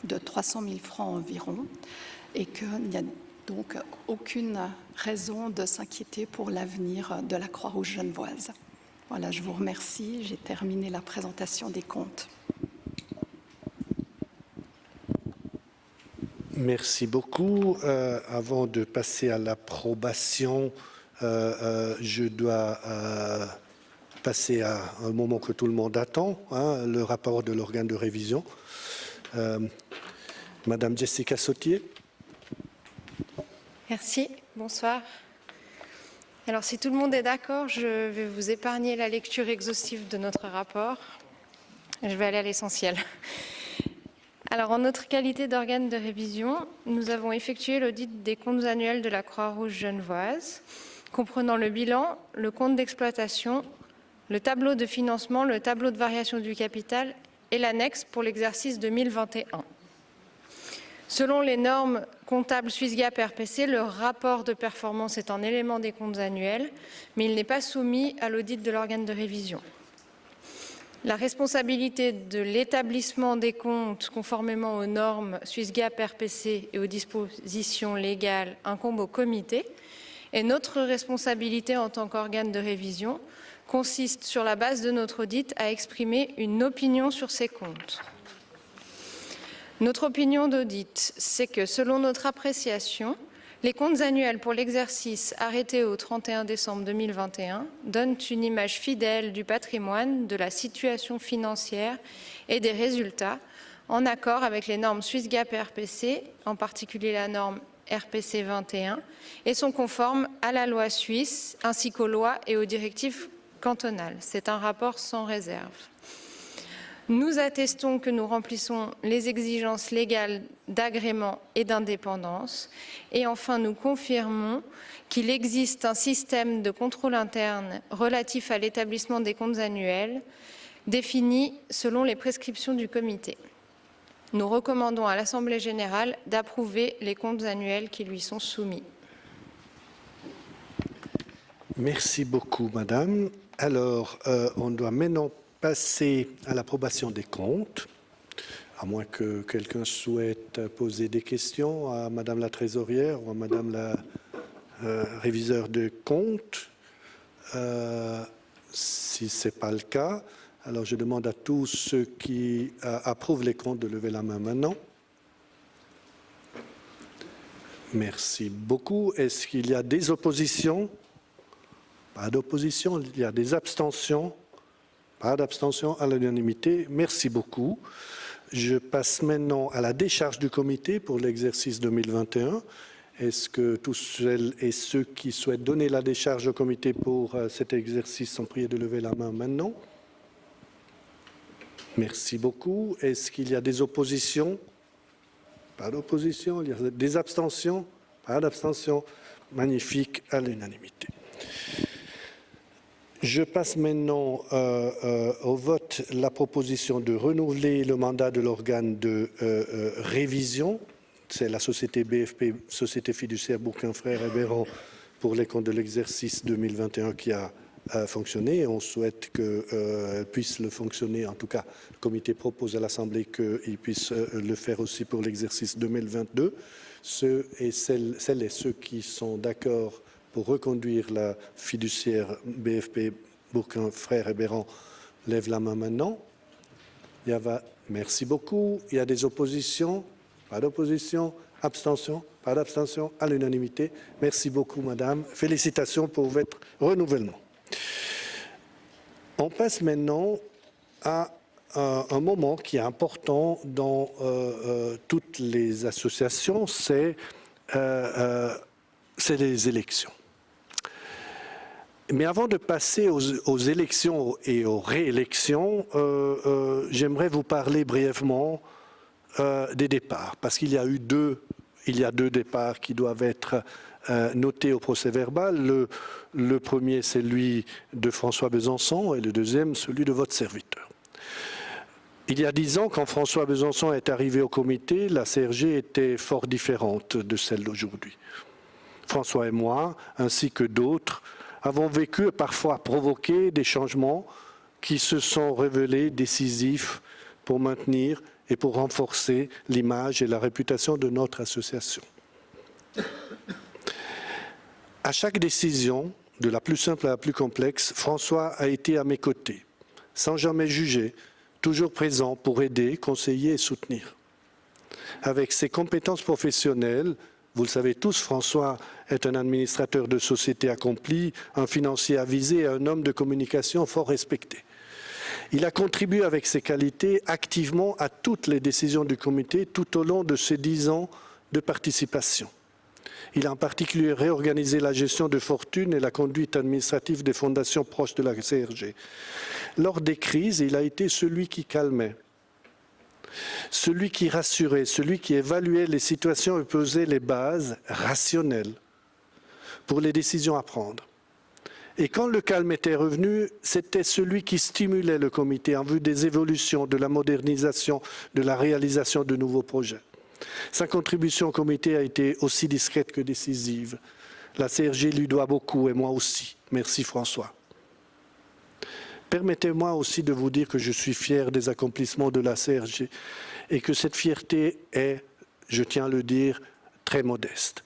de 300 000 francs environ, et qu'il n'y a donc aucune raison de s'inquiéter pour l'avenir de la Croix-Rouge genevoise. Voilà, je vous remercie. J'ai terminé la présentation des comptes. Merci beaucoup. Avant de passer à l'approbation, je dois passer à un moment que tout le monde attend, le rapport de l'organe de révision. Madame Jessica Sautier. Merci, bonsoir. Alors, si tout le monde est d'accord, je vais vous épargner la lecture exhaustive de notre rapport. Je vais aller à l'essentiel. Alors, en notre qualité d'organe de révision, nous avons effectué l'audit des comptes annuels de la Croix-Rouge genevoise, comprenant le bilan, le compte d'exploitation, le tableau de financement, le tableau de variation du capital et l'annexe pour l'exercice 2021. Selon les normes comptables SwissGap RPC, le rapport de performance est un élément des comptes annuels, mais il n'est pas soumis à l'audit de l'organe de révision. La responsabilité de l'établissement des comptes conformément aux normes SwissGap RPC et aux dispositions légales incombe au comité, et notre responsabilité en tant qu'organe de révision consiste, sur la base de notre audit, à exprimer une opinion sur ces comptes. Notre opinion d'audit, c'est que, selon notre appréciation, les comptes annuels pour l'exercice arrêté au 31 décembre 2021 donnent une image fidèle du patrimoine, de la situation financière et des résultats, en accord avec les normes SwissGap RPC, en particulier la norme RPC 21, et sont conformes à la loi suisse, ainsi qu'aux lois et aux directives cantonales. C'est un rapport sans réserve. Nous attestons que nous remplissons les exigences légales d'agrément et d'indépendance. Et enfin, nous confirmons qu'il existe un système de contrôle interne relatif à l'établissement des comptes annuels défini selon les prescriptions du comité. Nous recommandons à l'Assemblée générale d'approuver les comptes annuels qui lui sont soumis. Merci beaucoup, Madame. Alors, on doit maintenant passer à l'approbation des comptes, à moins que quelqu'un souhaite poser des questions à Madame la Trésorière ou à Madame la réviseure de comptes. Si ce n'est pas le cas, alors je demande à tous ceux qui approuvent les comptes de lever la main maintenant. Merci beaucoup. Est-ce qu'il y a des oppositions? Pas d'opposition. Il y a des abstentions? Pas d'abstention, à l'unanimité. Merci beaucoup. Je passe maintenant à la décharge du comité pour l'exercice 2021. Est-ce que tous celles et ceux qui souhaitent donner la décharge au comité pour cet exercice sont priés de lever la main maintenant? Merci beaucoup. Est-ce qu'il y a des oppositions? Pas d'opposition. Il y a des abstentions? Pas d'abstention. Magnifique, à l'unanimité. Je passe maintenant au vote la proposition de renouveler le mandat de l'organe de révision. C'est la société BFP, Société fiduciaire Bourquin Frères et Béran, pour les comptes de l'exercice 2021 qui a fonctionner. On souhaite qu'elle puisse le fonctionner. En tout cas, le comité propose à l'Assemblée qu'il puisse le faire aussi pour l'exercice 2022. Celles et ceux qui sont d'accord pour reconduire la fiduciaire BFP Bourquin Frères et Béran lèvent la main maintenant. Merci beaucoup. Il y a des oppositions? Pas d'opposition. Abstention? Pas d'abstention. À l'unanimité. Merci beaucoup, madame. Félicitations pour votre renouvellement. On passe maintenant à un moment qui est important dans toutes les associations, c'est les élections. Mais avant de passer aux élections et aux réélections, j'aimerais vous parler brièvement des départs, parce qu'il y a deux départs qui doivent être notés au procès-verbal. Le premier, c'est celui de François Besançon, et le deuxième, celui de votre serviteur. Il y a 10 ans, quand François Besançon est arrivé au comité, la CRG était fort différente de celle d'aujourd'hui. François et moi, ainsi que d'autres, avons vécu et parfois provoqué des changements qui se sont révélés décisifs pour maintenir et pour renforcer l'image et la réputation de notre association. À chaque décision, de la plus simple à la plus complexe, François a été à mes côtés, sans jamais juger, toujours présent pour aider, conseiller et soutenir. Avec ses compétences professionnelles, vous le savez tous, François est un administrateur de société accompli, un financier avisé et un homme de communication fort respecté. Il a contribué avec ses qualités activement à toutes les décisions du comité tout au long de ces 10 ans de participation. Il a en particulier réorganisé la gestion de fortune et la conduite administrative des fondations proches de la CRG. Lors des crises, il a été celui qui calmait, celui qui rassurait, celui qui évaluait les situations et posait les bases rationnelles pour les décisions à prendre. Et quand le calme était revenu, c'était celui qui stimulait le comité en vue des évolutions, de la modernisation, de la réalisation de nouveaux projets. Sa contribution au comité a été aussi discrète que décisive. La CRG lui doit beaucoup et moi aussi. Merci François. Permettez-moi aussi de vous dire que je suis fier des accomplissements de la CRG et que cette fierté est, je tiens à le dire, très modeste.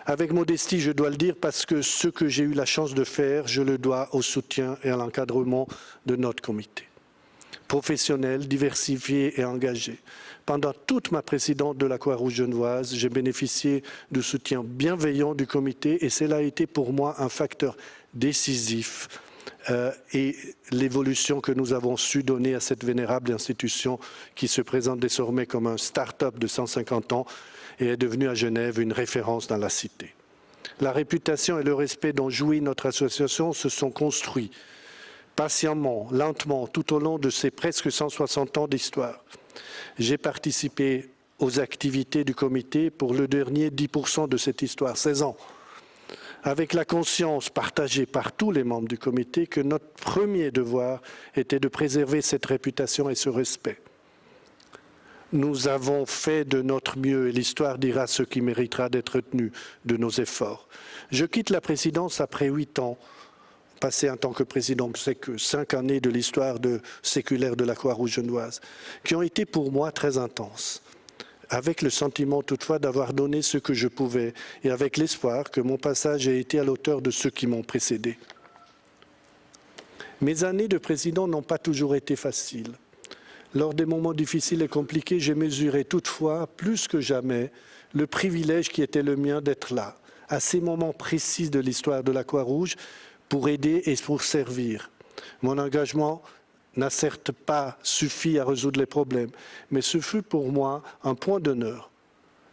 Avec modestie, je dois le dire parce que ce que j'ai eu la chance de faire, je le dois au soutien et à l'encadrement de notre comité. Professionnel, diversifié et engagé. Pendant toute ma présidence de la Croix-Rouge genevoise, j'ai bénéficié du soutien bienveillant du comité et cela a été pour moi un facteur décisif et l'évolution que nous avons su donner à cette vénérable institution qui se présente désormais comme un start-up de 150 ans et est devenue à Genève une référence dans la cité. La réputation et le respect dont jouit notre association se sont construits patiemment, lentement, tout au long de ces presque 160 ans d'histoire. J'ai participé aux activités du comité pour le dernier 10% de cette histoire, 16 ans, avec la conscience partagée par tous les membres du comité que notre premier devoir était de préserver cette réputation et ce respect. Nous avons fait de notre mieux et l'histoire dira ce qui méritera d'être retenu de nos efforts. Je quitte la présidence après 8 ans, passé en tant que président, c'est que 5 années de l'histoire séculaire de la Croix-Rouge genevoise, qui ont été pour moi très intenses, avec le sentiment toutefois d'avoir donné ce que je pouvais et avec l'espoir que mon passage ait été à l'auteur de ceux qui m'ont précédé. Mes années de président n'ont pas toujours été faciles. Lors des moments difficiles et compliqués, j'ai mesuré toutefois, plus que jamais, le privilège qui était le mien d'être là, à ces moments précis de l'histoire de la Croix-Rouge, pour aider et pour servir. Mon engagement n'a certes pas suffi à résoudre les problèmes, mais ce fut pour moi un point d'honneur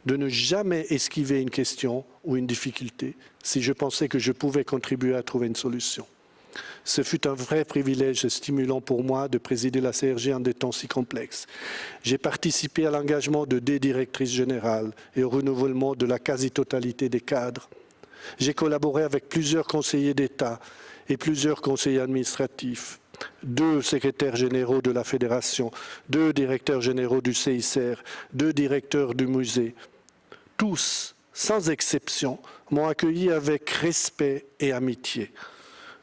de ne jamais esquiver une question ou une difficulté si je pensais que je pouvais contribuer à trouver une solution. Ce fut un vrai privilège stimulant pour moi de présider la CRG en des temps si complexes. J'ai participé à l'engagement de 2 directrices générales et au renouvellement de la quasi-totalité des cadres. J'ai collaboré avec plusieurs conseillers d'État et plusieurs conseillers administratifs, 2 secrétaires généraux de la Fédération, 2 directeurs généraux du CICR, 2 directeurs du musée. Tous, sans exception, m'ont accueilli avec respect et amitié.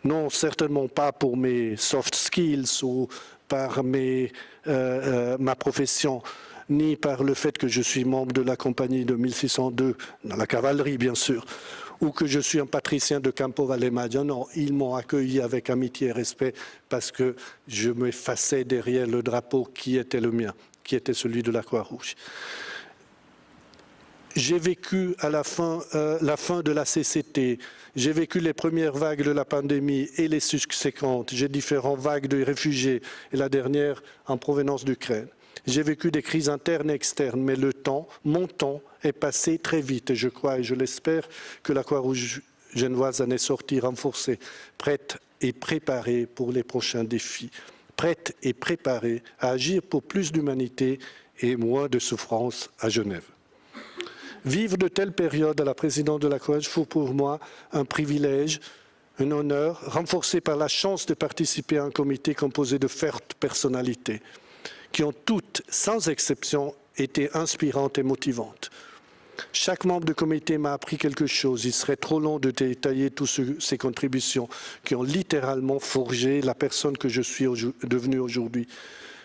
Non, certainement pas pour mes soft skills ou par ma profession, ni par le fait que je suis membre de la compagnie de 1602, dans la cavalerie bien sûr, ou que je suis un patricien de Campo Valle Maggia. Non, ils m'ont accueilli avec amitié et respect parce que je m'effaçais derrière le drapeau qui était le mien, qui était celui de la Croix-Rouge. J'ai vécu à la fin de la CCT, j'ai vécu les premières vagues de la pandémie et les subséquentes, j'ai différentes vagues de réfugiés et la dernière en provenance d'Ukraine. J'ai vécu des crises internes et externes, mais mon temps est passé très vite et je crois et je l'espère que la Croix-Rouge genevoise en est sortie renforcée, prête et préparée pour les prochains défis, prête et préparée à agir pour plus d'humanité et moins de souffrance à Genève. Vivre de telles périodes à la présidence de la Croix-Rouge fut pour moi un privilège, un honneur, renforcé par la chance de participer à un comité composé de fortes personnalités qui ont toutes, sans exception, été inspirantes et motivantes. Chaque membre du comité m'a appris quelque chose. Il serait trop long de détailler toutes ces contributions qui ont littéralement forgé la personne que je suis devenue aujourd'hui.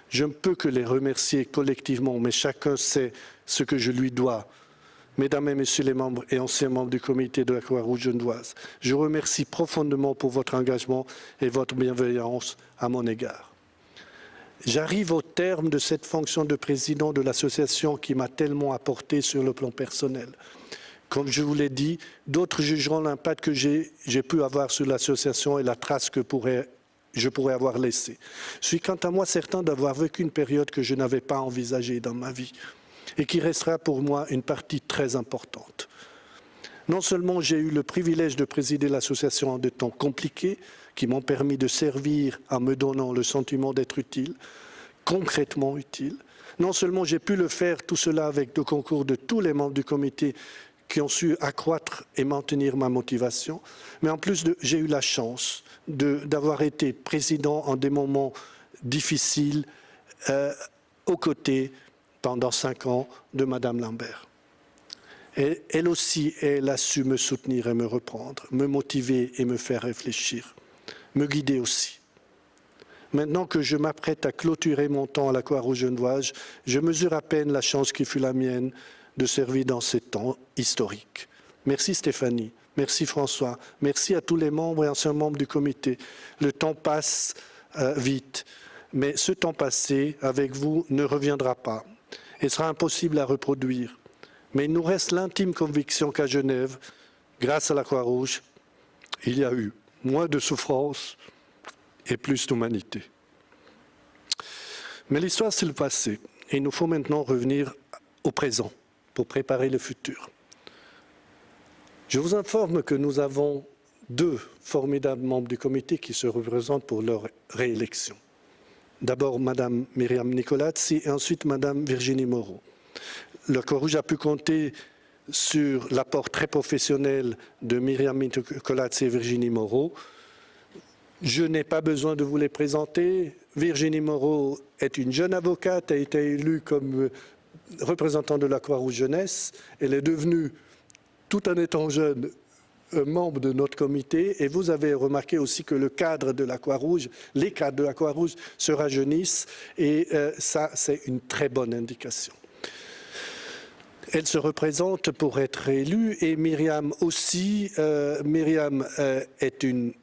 Je ne peux que les remercier collectivement, mais chacun sait ce que je lui dois. Mesdames et Messieurs les membres et anciens membres du comité de la Croix-Rouge genevoise, je vous remercie profondément pour votre engagement et votre bienveillance à mon égard. J'arrive au terme de cette fonction de président de l'association qui m'a tellement apporté sur le plan personnel. Comme je vous l'ai dit, d'autres jugeront l'impact que j'ai pu avoir sur l'association et la trace que je pourrais avoir laissée. Je suis quant à moi certain d'avoir vécu une période que je n'avais pas envisagée dans ma vie et qui restera pour moi une partie très importante. Non seulement j'ai eu le privilège de présider l'association en des temps compliqués, qui m'ont permis de servir en me donnant le sentiment d'être utile, concrètement utile. Non seulement j'ai pu le faire tout cela avec le concours de tous les membres du comité qui ont su accroître et maintenir ma motivation, mais en plus j'ai eu la chance d'avoir été président en des moments difficiles aux côtés pendant 5 ans de Madame Lambert. Et elle aussi, elle a su me soutenir et me reprendre, me motiver et me faire réfléchir, me guider aussi. Maintenant que je m'apprête à clôturer mon temps à la Croix-Rouge genevoise, je mesure à peine la chance qui fut la mienne de servir dans ces temps historiques. Merci Stéphanie, merci François, merci à tous les membres et anciens membres du comité. Le temps passe vite, mais ce temps passé avec vous ne reviendra pas et sera impossible à reproduire. Mais il nous reste l'intime conviction qu'à Genève, grâce à la Croix-Rouge, il y a eu moins de souffrance et plus d'humanité. Mais l'histoire, c'est le passé. Et il nous faut maintenant revenir au présent pour préparer le futur. Je vous informe que nous avons 2 formidables membres du comité qui se représentent pour leur réélection. D'abord, Madame Myriam Nicolazzi et ensuite Madame Virginie Moreau. La Croix-Rouge a pu compter sur l'apport très professionnel de Myriam Nicolazzi et Virginie Moreau. Je n'ai pas besoin de vous les présenter. Virginie Moreau est une jeune avocate, a été élue comme représentante de la Croix-Rouge jeunesse. Elle est devenue, tout en étant jeune, membre de notre comité. Et vous avez remarqué aussi que le cadre de la Croix-Rouge, les cadres de la Croix-Rouge se rajeunissent. Et ça, c'est une très bonne indication. Elle se représente pour être élue et Myriam aussi. Myriam est une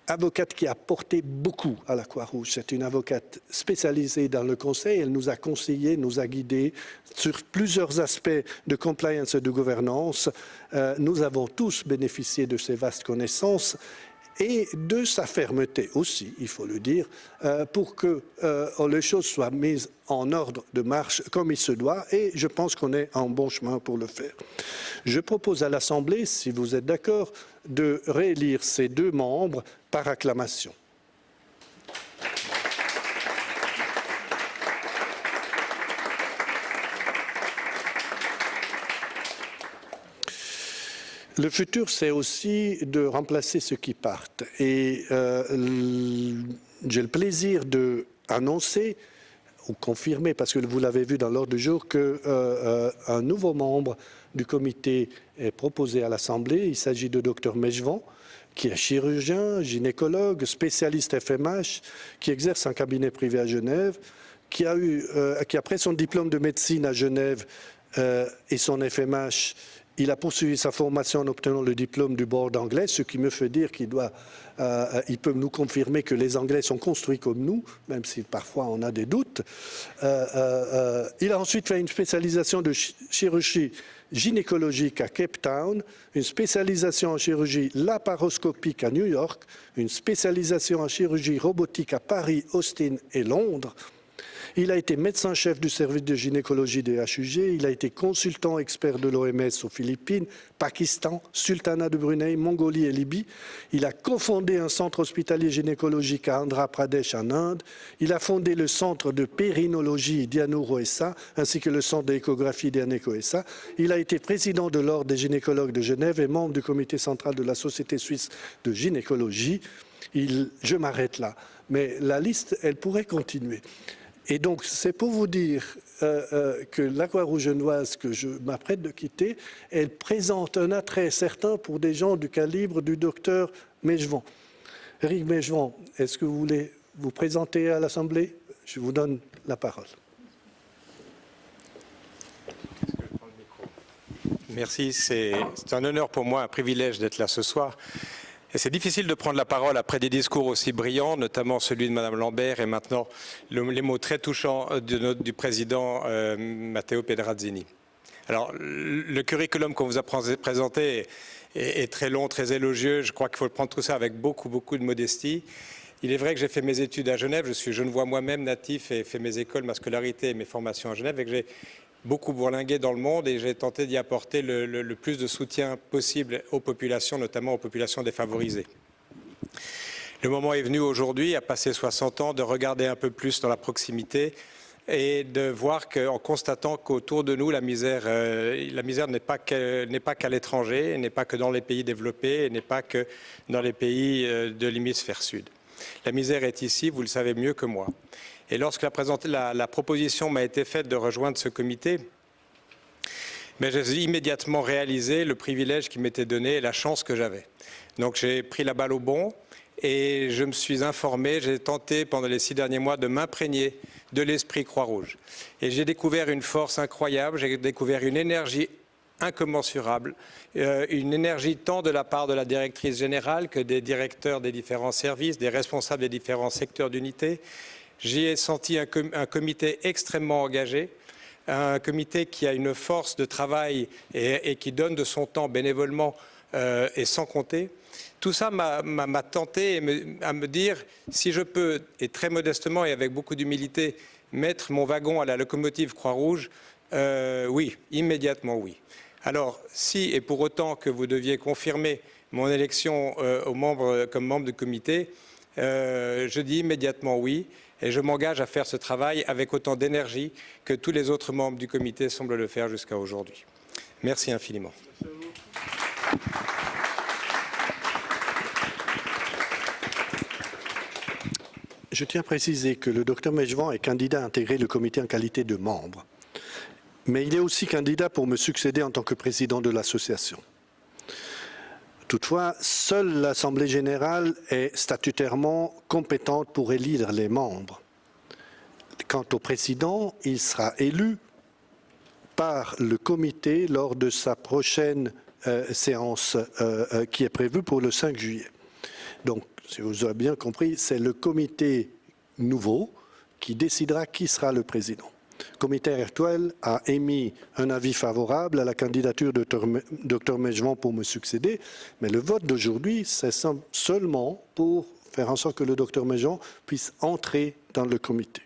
avocate qui a porté beaucoup à la Croix-Rouge. C'est une avocate spécialisée dans le conseil. Elle nous a conseillé, nous a guidés sur plusieurs aspects de compliance et de gouvernance. Nous avons tous bénéficié de ses vastes connaissances et de sa fermeté aussi, il faut le dire, pour que les choses soient mises en ordre de marche comme il se doit, et je pense qu'on est en bon chemin pour le faire. Je propose à l'Assemblée, si vous êtes d'accord, de réélire ces 2 membres par acclamation. Le futur, c'est aussi de remplacer ceux qui partent. Et j'ai le plaisir d'annoncer ou confirmer, parce que vous l'avez vu dans l'ordre du jour, qu'un nouveau membre du comité est proposé à l'Assemblée. Il s'agit de Dr Mejvan, qui est chirurgien, gynécologue, spécialiste FMH, qui exerce un cabinet privé à Genève, qui après son diplôme de médecine à Genève et son FMH, il a poursuivi sa formation en obtenant le diplôme du board anglais, ce qui me fait dire qu'il peut nous confirmer que les Anglais sont construits comme nous, même si parfois on a des doutes. Il a ensuite fait une spécialisation de chirurgie gynécologique à Cape Town, une spécialisation en chirurgie laparoscopique à New York, une spécialisation en chirurgie robotique à Paris, Austin et Londres. Il a été médecin-chef du service de gynécologie des HUG, il a été consultant expert de l'OMS aux Philippines, Pakistan, Sultanat de Brunei, Mongolie et Libye. Il a cofondé un centre hospitalier gynécologique à Andhra Pradesh en Inde. Il a fondé le centre de périnologie d'Ianu-Roessa ainsi que le centre d'échographie d'Ianu-Roessa. Il a été président de l'Ordre des gynécologues de Genève et membre du comité central de la Société suisse de gynécologie. Je m'arrête là, mais la liste, elle pourrait continuer. Et donc, c'est pour vous dire que la Croix-Rouge genevoise que je m'apprête de quitter, elle présente un attrait certain pour des gens du calibre du docteur Mejvan. Eric Mejvan, est-ce que vous voulez vous présenter à l'Assemblée? Je vous donne la parole. Merci, c'est un honneur pour moi, un privilège d'être là ce soir. Et c'est difficile de prendre la parole après des discours aussi brillants, notamment celui de Mme Lambert et maintenant les mots très touchants du président Matteo Pedrazzini. Alors, le curriculum qu'on vous a présenté est très long, très élogieux. Je crois qu'il faut prendre tout ça avec beaucoup de modestie. Il est vrai que j'ai fait mes études à Genève. Je suis genevois moi-même, natif, et fait mes écoles, ma scolarité et mes formations à Genève. Et que j'ai beaucoup bourlingué dans le monde et j'ai tenté d'y apporter le plus de soutien possible aux populations, notamment aux populations défavorisées. Le moment est venu aujourd'hui, à passer 60 ans, de regarder un peu plus dans la proximité et de voir en constatant qu'autour de nous, la misère n'est pas qu'à l'étranger, n'est pas que dans les pays développés, n'est pas que dans les pays de l'hémisphère sud. La misère est ici, vous le savez mieux que moi. Et lorsque la proposition m'a été faite de rejoindre ce comité, j'ai immédiatement réalisé le privilège qui m'était donné et la chance que j'avais. Donc j'ai pris la balle au bond et je me suis informé, j'ai tenté pendant les 6 derniers mois de m'imprégner de l'esprit Croix-Rouge. Et j'ai découvert une force incroyable, j'ai découvert une énergie incommensurable, une énergie tant de la part de la directrice générale que des directeurs des différents services, des responsables des différents secteurs d'unité. J'y ai senti un comité extrêmement engagé, un comité qui a une force de travail et qui donne de son temps bénévolement et sans compter. Tout ça m'a tenté à me dire, si je peux, et très modestement et avec beaucoup d'humilité, mettre mon wagon à la locomotive Croix-Rouge, oui, immédiatement oui. Alors, si et pour autant que vous deviez confirmer mon élection comme membre du comité, je dis immédiatement oui. Et je m'engage à faire ce travail avec autant d'énergie que tous les autres membres du comité semblent le faire jusqu'à aujourd'hui. Merci infiniment. Je tiens à préciser que le Dr Mejvan est candidat à intégrer le comité en qualité de membre. Mais il est aussi candidat pour me succéder en tant que président de l'association. Toutefois, seule l'Assemblée générale est statutairement compétente pour élire les membres. Quant au président, il sera élu par le comité lors de sa prochaine séance qui est prévue pour le 5 juillet. Donc, si vous avez bien compris, c'est le comité nouveau qui décidera qui sera le président. Le comité actuel a émis un avis favorable à la candidature de Dr Mejvan pour me succéder, mais le vote d'aujourd'hui, c'est seulement pour faire en sorte que le Dr Mejvan puisse entrer dans le comité.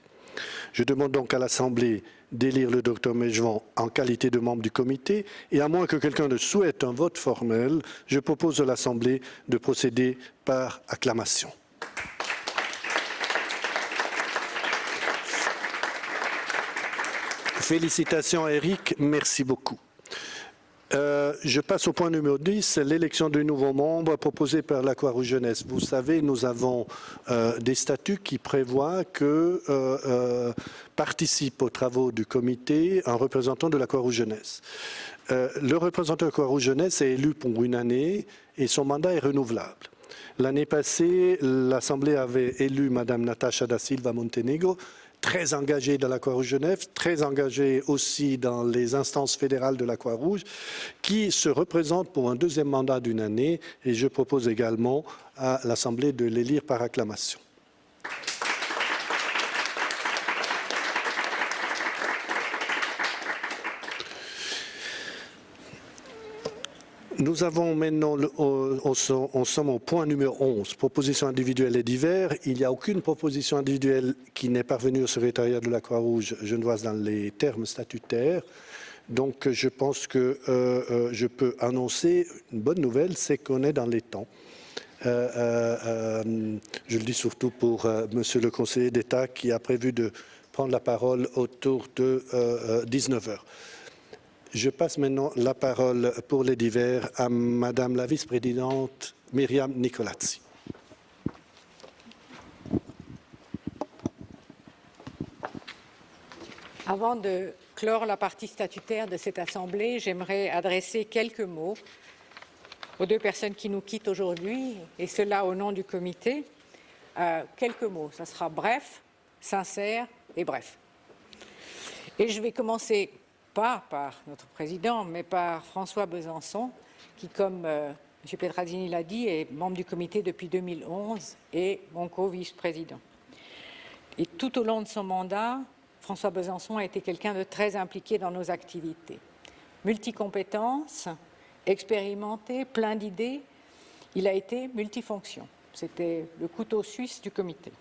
Je demande donc à l'Assemblée d'élire le Dr Mejvan en qualité de membre du comité et à moins que quelqu'un ne souhaite un vote formel, je propose à l'Assemblée de procéder par acclamation. Félicitations Eric, merci beaucoup. Je passe au point numéro 10, c'est l'élection de nouveaux membres proposés par la Croix-Rouge Jeunesse. Vous savez, nous avons des statuts qui prévoient que participe aux travaux du comité un représentant de la Croix-Rouge Jeunesse. Le représentant de Croix-Rouge Jeunesse est élu pour une année et son mandat est renouvelable. L'année passée, l'Assemblée avait élu Mme Natasha da Silva Montenegro, très engagée dans la Croix-Rouge Genève, très engagée aussi dans les instances fédérales de la Croix-Rouge, qui se représente pour un deuxième mandat d'une année et je propose également à l'Assemblée de l'élire par acclamation. Nous avons maintenant, on sommes au point numéro 11, propositions individuelles et divers. Il n'y a aucune proposition individuelle qui n'est parvenue au secrétariat de la Croix-Rouge genevoise dans les termes statutaires. Donc je pense que je peux annoncer une bonne nouvelle, c'est qu'on est dans les temps. Je le dis surtout pour Monsieur le conseiller d'État qui a prévu de prendre la parole autour de 19 heures. Je passe maintenant la parole pour les divers à Madame la vice-présidente Myriam Nicolazzi. Avant de clore la partie statutaire de cette Assemblée, j'aimerais adresser quelques mots aux deux personnes qui nous quittent aujourd'hui, et cela au nom du comité. Quelques mots, ça sera bref, sincère et bref. Et je vais commencer pas par notre président, mais par François Besançon, qui, comme M. Petrazzini l'a dit, est membre du comité depuis 2011 et mon co-vice-président. Et tout au long de son mandat, François Besançon a été quelqu'un de très impliqué dans nos activités. Multicompétences, expérimenté, plein d'idées, il a été multifonction. C'était le couteau suisse du comité.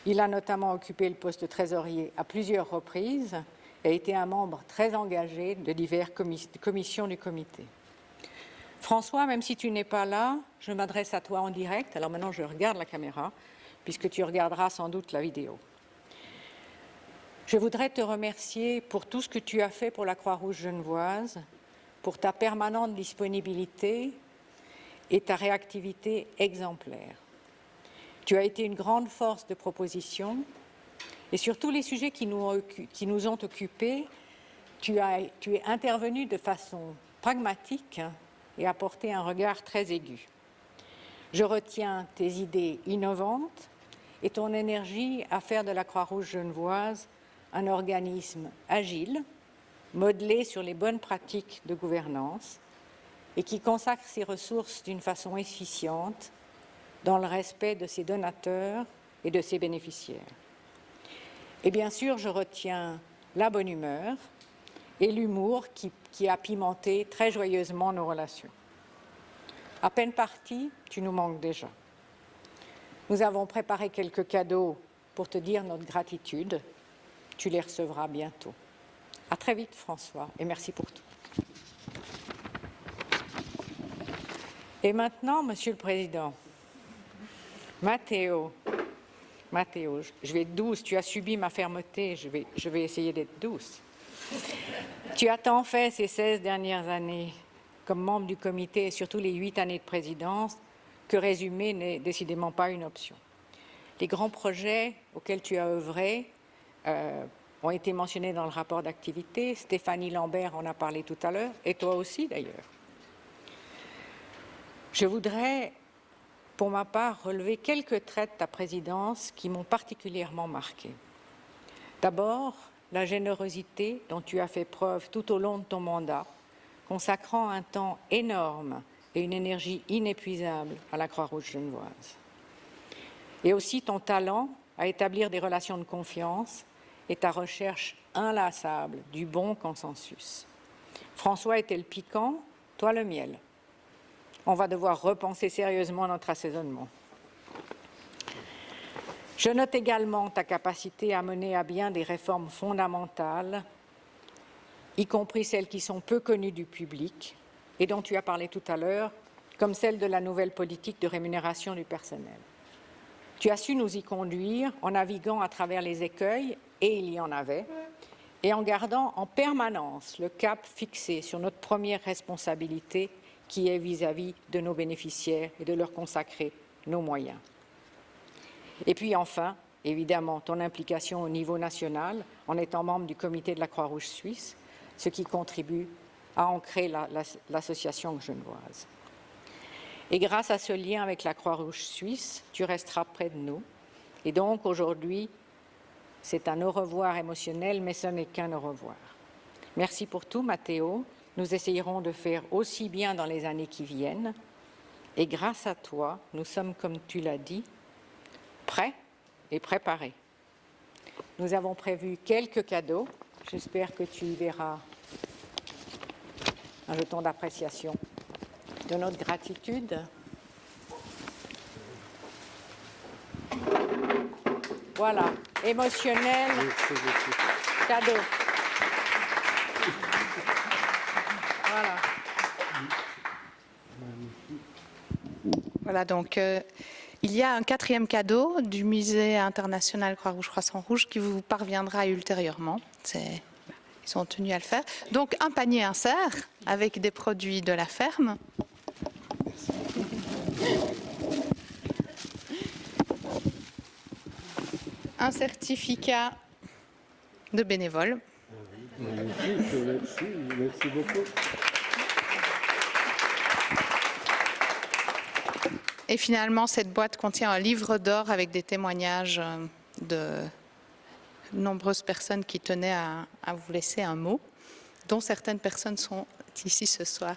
Il a notamment occupé le poste de trésorier à plusieurs reprises et a été un membre très engagé de diverses commissions du comité. François, même si tu n'es pas là, je m'adresse à toi en direct. Alors maintenant, je regarde la caméra, puisque tu regarderas sans doute la vidéo. Je voudrais te remercier pour tout ce que tu as fait pour la Croix-Rouge genevoise, pour ta permanente disponibilité et ta réactivité exemplaire. Tu as été une grande force de proposition et sur tous les sujets qui nous ont occupés, tu es intervenu de façon pragmatique et apporté un regard très aigu. Je retiens tes idées innovantes et ton énergie à faire de la Croix-Rouge genevoise un organisme agile, modelé sur les bonnes pratiques de gouvernance et qui consacre ses ressources d'une façon efficiente dans le respect de ses donateurs et de ses bénéficiaires. Et bien sûr, je retiens la bonne humeur et l'humour qui a pimenté très joyeusement nos relations. À peine parti, tu nous manques déjà. Nous avons préparé quelques cadeaux pour te dire notre gratitude. Tu les recevras bientôt. À très vite, François, et merci pour tout. Et maintenant, Monsieur le Président, Matteo, je vais être douce, tu as subi ma fermeté, je vais essayer d'être douce. Tu as tant fait ces 16 dernières années comme membre du comité et surtout les 8 années de présidence que résumer n'est décidément pas une option. Les grands projets auxquels tu as œuvré ont été mentionnés dans le rapport d'activité. Stéphanie Lambert en a parlé tout à l'heure, et toi aussi d'ailleurs. Je voudrais, pour ma part, relever quelques traits de ta présidence qui m'ont particulièrement marqué. D'abord, la générosité dont tu as fait preuve tout au long de ton mandat, consacrant un temps énorme et une énergie inépuisable à la Croix-Rouge genevoise. Et aussi ton talent à établir des relations de confiance et ta recherche inlassable du bon consensus. François était le piquant, toi le miel. On va devoir repenser sérieusement notre assaisonnement. Je note également ta capacité à mener à bien des réformes fondamentales, y compris celles qui sont peu connues du public et dont tu as parlé tout à l'heure, comme celle de la nouvelle politique de rémunération du personnel. Tu as su nous y conduire en naviguant à travers les écueils, et il y en avait, et en gardant en permanence le cap fixé sur notre première responsabilité qui est vis-à-vis de nos bénéficiaires et de leur consacrer nos moyens. Et puis enfin, évidemment, ton implication au niveau national en étant membre du comité de la Croix-Rouge suisse, ce qui contribue a ancré l'association genevoise. Et grâce à ce lien avec la Croix-Rouge suisse, tu resteras près de nous. Et donc aujourd'hui, c'est un au revoir émotionnel, mais ce n'est qu'un au revoir. Merci pour tout, Matteo. Nous essayerons de faire aussi bien dans les années qui viennent. Et grâce à toi, nous sommes, comme tu l'as dit, prêts et préparés. Nous avons prévu quelques cadeaux. J'espère que tu y verras un jeton d'appréciation de notre gratitude. Voilà, émotionnel, cadeau. Voilà. Voilà, donc il y a un 4e cadeau du Musée international Croix-Rouge-Croissant-Rouge qui vous parviendra ultérieurement. Ils sont tenus à le faire. Donc un panier insert avec des produits de la ferme. Un certificat de bénévole. Merci beaucoup. Et finalement, cette boîte contient un livre d'or avec des témoignages de nombreuses personnes qui tenaient à vous laisser un mot, dont certaines personnes sont ici ce soir.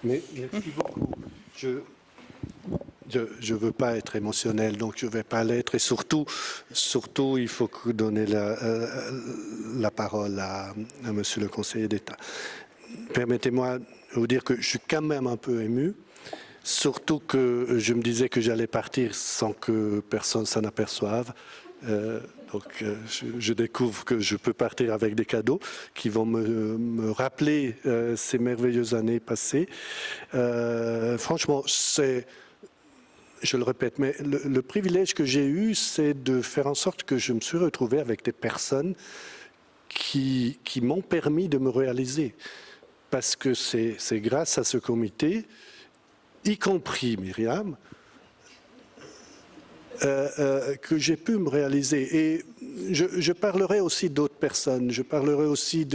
Mais merci beaucoup. Je ne veux pas être émotionnel, donc je ne vais pas l'être. Et surtout, il faut donner la parole à Monsieur le conseiller d'État. Permettez-moi de vous dire que je suis quand même un peu ému, surtout que je me disais que j'allais partir sans que personne s'en aperçoive. Donc je découvre que je peux partir avec des cadeaux qui vont me rappeler ces merveilleuses années passées. Franchement, je le répète, mais le privilège que j'ai eu, c'est de faire en sorte que je me suis retrouvé avec des personnes qui m'ont permis de me réaliser. Parce que c'est grâce à ce comité, y compris Myriam, que j'ai pu me réaliser. Et je parlerai aussi d'autres personnes. Je parlerai aussi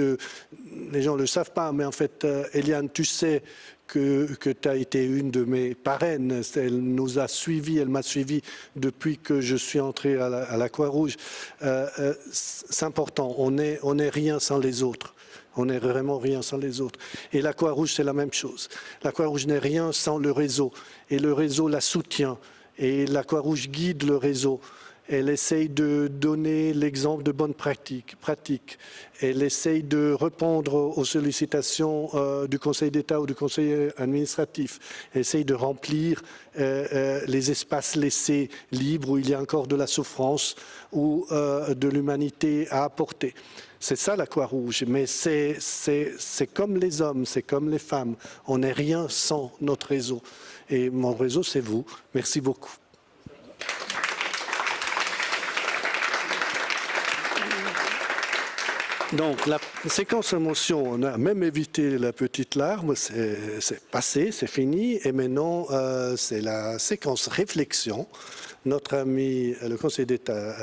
les gens ne le savent pas, mais en fait, Eliane, tu sais que tu as été une de mes parraines. Elle nous a suivis, elle m'a suivi depuis que je suis entré à la Croix-Rouge. C'est important, on n'est rien sans les autres. On n'est vraiment rien sans les autres. Et la Croix-Rouge, c'est la même chose. La Croix-Rouge n'est rien sans le réseau. Et le réseau la soutient. Et la Croix-Rouge guide le réseau. Elle essaye de donner l'exemple de bonnes pratiques. Elle essaye de répondre aux sollicitations du Conseil d'État ou du Conseil administratif. Elle essaye de remplir les espaces laissés libres où il y a encore de la souffrance ou de l'humanité à apporter. C'est ça la Croix-Rouge, mais c'est comme les hommes, c'est comme les femmes. On n'est rien sans notre réseau. Et mon réseau, c'est vous. Merci beaucoup. Donc, la séquence émotion, on a même évité la petite larme, c'est passé, c'est fini. Et maintenant, c'est la séquence réflexion. Notre ami, le conseiller d'État,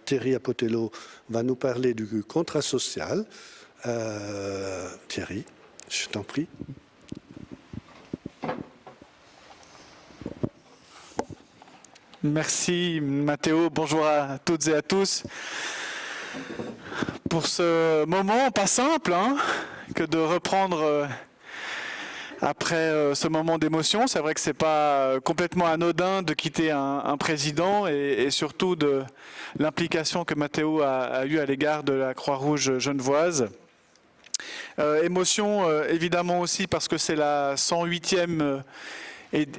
Thierry Apotello, va nous parler du contrat social. Thierry, je t'en prie. Merci Matteo, bonjour à toutes et à tous. Pour ce moment pas simple que de reprendre après ce moment d'émotion, c'est vrai que c'est pas complètement anodin de quitter un président et surtout de l'implication que Matteo a eue à l'égard de la Croix-Rouge genevoise. Émotion évidemment aussi parce que c'est la 108e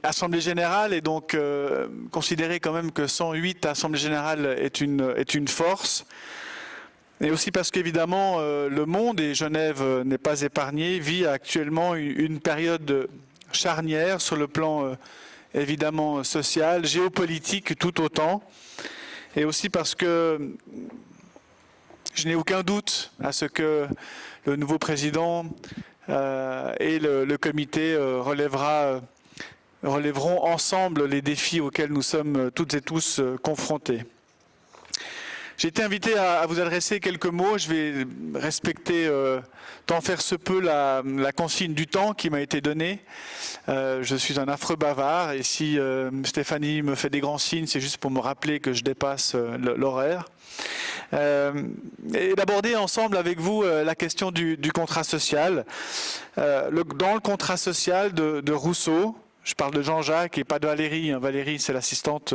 Assemblée générale et donc considérer quand même que 108 Assemblée générale est une force. Et aussi parce qu'évidemment, le monde, et Genève n'est pas épargné, vit actuellement une période charnière sur le plan évidemment social, géopolitique tout autant. Et aussi parce que je n'ai aucun doute à ce que le nouveau président et le comité relèveront ensemble les défis auxquels nous sommes toutes et tous confrontés. J'ai été invité à vous adresser quelques mots. Je vais respecter tant faire se peut la consigne du temps qui m'a été donnée. Je suis un affreux bavard et si Stéphanie me fait des grands signes, c'est juste pour me rappeler que je dépasse l'horaire. Et d'aborder ensemble avec vous la question du contrat social. Dans le contrat social de Rousseau, je parle de Jean-Jacques et pas de Valérie. Valérie, c'est l'assistante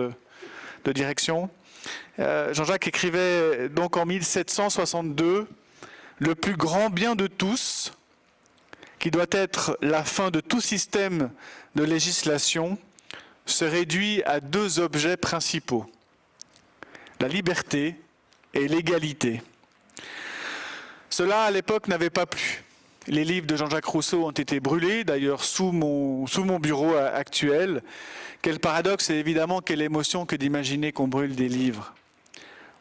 de direction. Jean-Jacques écrivait donc en 1762 « Le plus grand bien de tous, qui doit être la fin de tout système de législation, se réduit à deux objets principaux, la liberté et l'égalité. » Cela, à l'époque, n'avait pas plu. Les livres de Jean-Jacques Rousseau ont été brûlés, d'ailleurs sous mon bureau actuel. Quel paradoxe et évidemment quelle émotion que d'imaginer qu'on brûle des livres.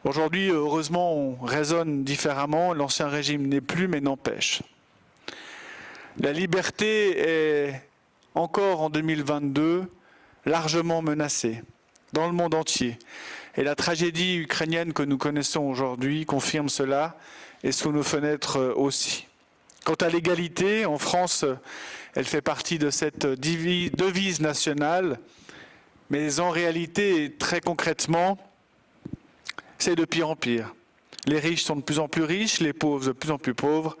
Aujourd'hui, heureusement, on raisonne différemment. L'ancien régime n'est plus, mais n'empêche. La liberté est encore en 2022 largement menacée dans le monde entier. Et la tragédie ukrainienne que nous connaissons aujourd'hui confirme cela, et sous nos fenêtres aussi. Quant à l'égalité, en France, elle fait partie de cette devise nationale, mais en réalité, très concrètement, c'est de pire en pire. Les riches sont de plus en plus riches, les pauvres de plus en plus pauvres,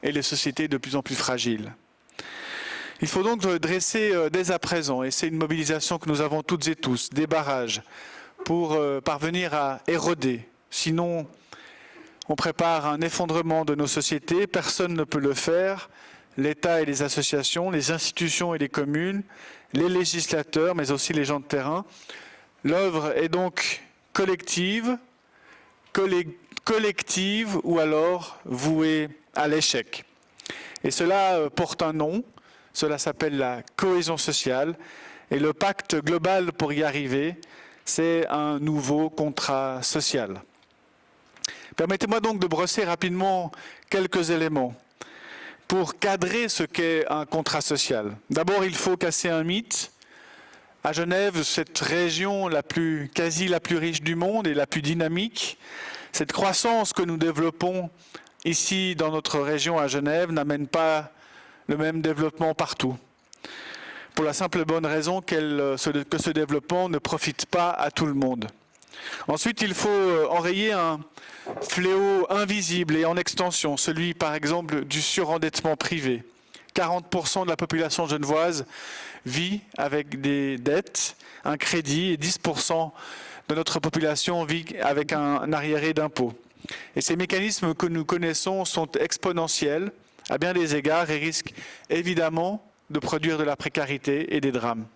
et les sociétés de plus en plus fragiles. Il faut donc dresser dès à présent, et c'est une mobilisation que nous avons toutes et tous, des barrages pour parvenir à éroder. Sinon, on prépare un effondrement de nos sociétés, personne ne peut le faire. L'État et les associations, les institutions et les communes, les législateurs, mais aussi les gens de terrain. L'œuvre est donc collective ou alors vouée à l'échec. Et cela porte un nom, cela s'appelle la cohésion sociale. Et le pacte global pour y arriver, c'est un nouveau contrat social. Permettez-moi donc de brosser rapidement quelques éléments pour cadrer ce qu'est un contrat social. D'abord, il faut casser un mythe. À Genève, cette région quasi la plus riche du monde et la plus dynamique, cette croissance que nous développons ici dans notre région à Genève n'amène pas le même développement partout. Pour la simple et bonne raison que ce développement ne profite pas à tout le monde. Ensuite, il faut enrayer un fléau invisible et en extension, celui par exemple du surendettement privé. 40% de la population genevoise vit avec des dettes, un crédit, et 10% de notre population vit avec un arriéré d'impôts. Et ces mécanismes que nous connaissons sont exponentiels à bien des égards et risquent évidemment de produire de la précarité et des drames.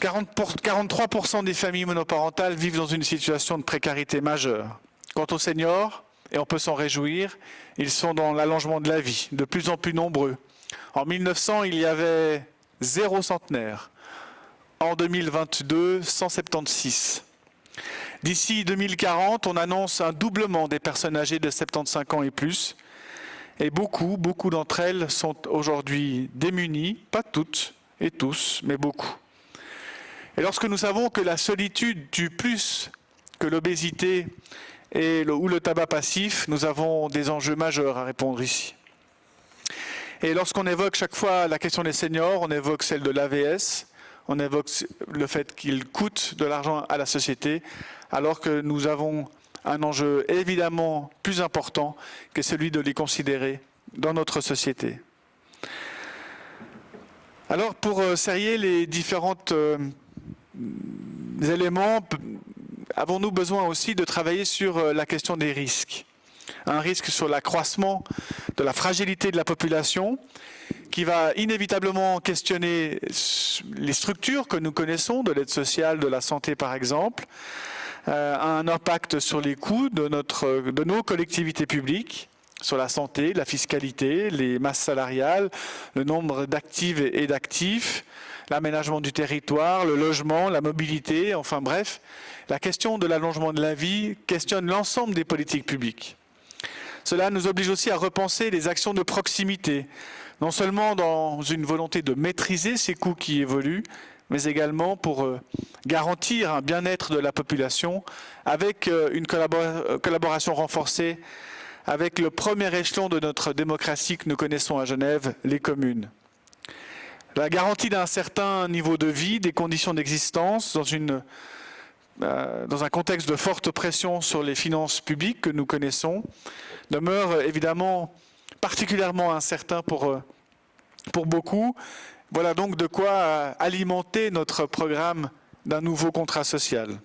43% des familles monoparentales vivent dans une situation de précarité majeure. Quant aux seniors, et on peut s'en réjouir, ils sont dans l'allongement de la vie, de plus en plus nombreux. En 1900, il y avait 0 centenaire. En 2022, 176. D'ici 2040, on annonce un doublement des personnes âgées de 75 ans et plus. Et beaucoup d'entre elles sont aujourd'hui démunies, pas toutes et tous, mais beaucoup. Et lorsque nous savons que la solitude tue plus que l'obésité ou le tabac passif, nous avons des enjeux majeurs à répondre ici. Et lorsqu'on évoque chaque fois la question des seniors, on évoque celle de l'AVS, on évoque le fait qu'ils coûtent de l'argent à la société, alors que nous avons un enjeu évidemment plus important que celui de les considérer dans notre société. Alors pour serrer les différents éléments, avons-nous besoin aussi de travailler sur la question des risques. Un risque sur l'accroissement de la fragilité de la population qui va inévitablement questionner les structures que nous connaissons, de l'aide sociale, de la santé par exemple, un impact sur les coûts de nos collectivités publiques, sur la santé, la fiscalité, les masses salariales, le nombre d'actives et d'actifs, l'aménagement du territoire, le logement, la mobilité, enfin bref, la question de l'allongement de la vie questionne l'ensemble des politiques publiques. Cela nous oblige aussi à repenser les actions de proximité, non seulement dans une volonté de maîtriser ces coûts qui évoluent, mais également pour garantir un bien-être de la population avec une collaboration renforcée avec le premier échelon de notre démocratie que nous connaissons à Genève, les communes. La garantie d'un certain niveau de vie, des conditions d'existence dans un contexte de forte pression sur les finances publiques que nous connaissons, demeure évidemment particulièrement incertain pour beaucoup. Voilà donc de quoi alimenter notre programme d'un nouveau contrat social.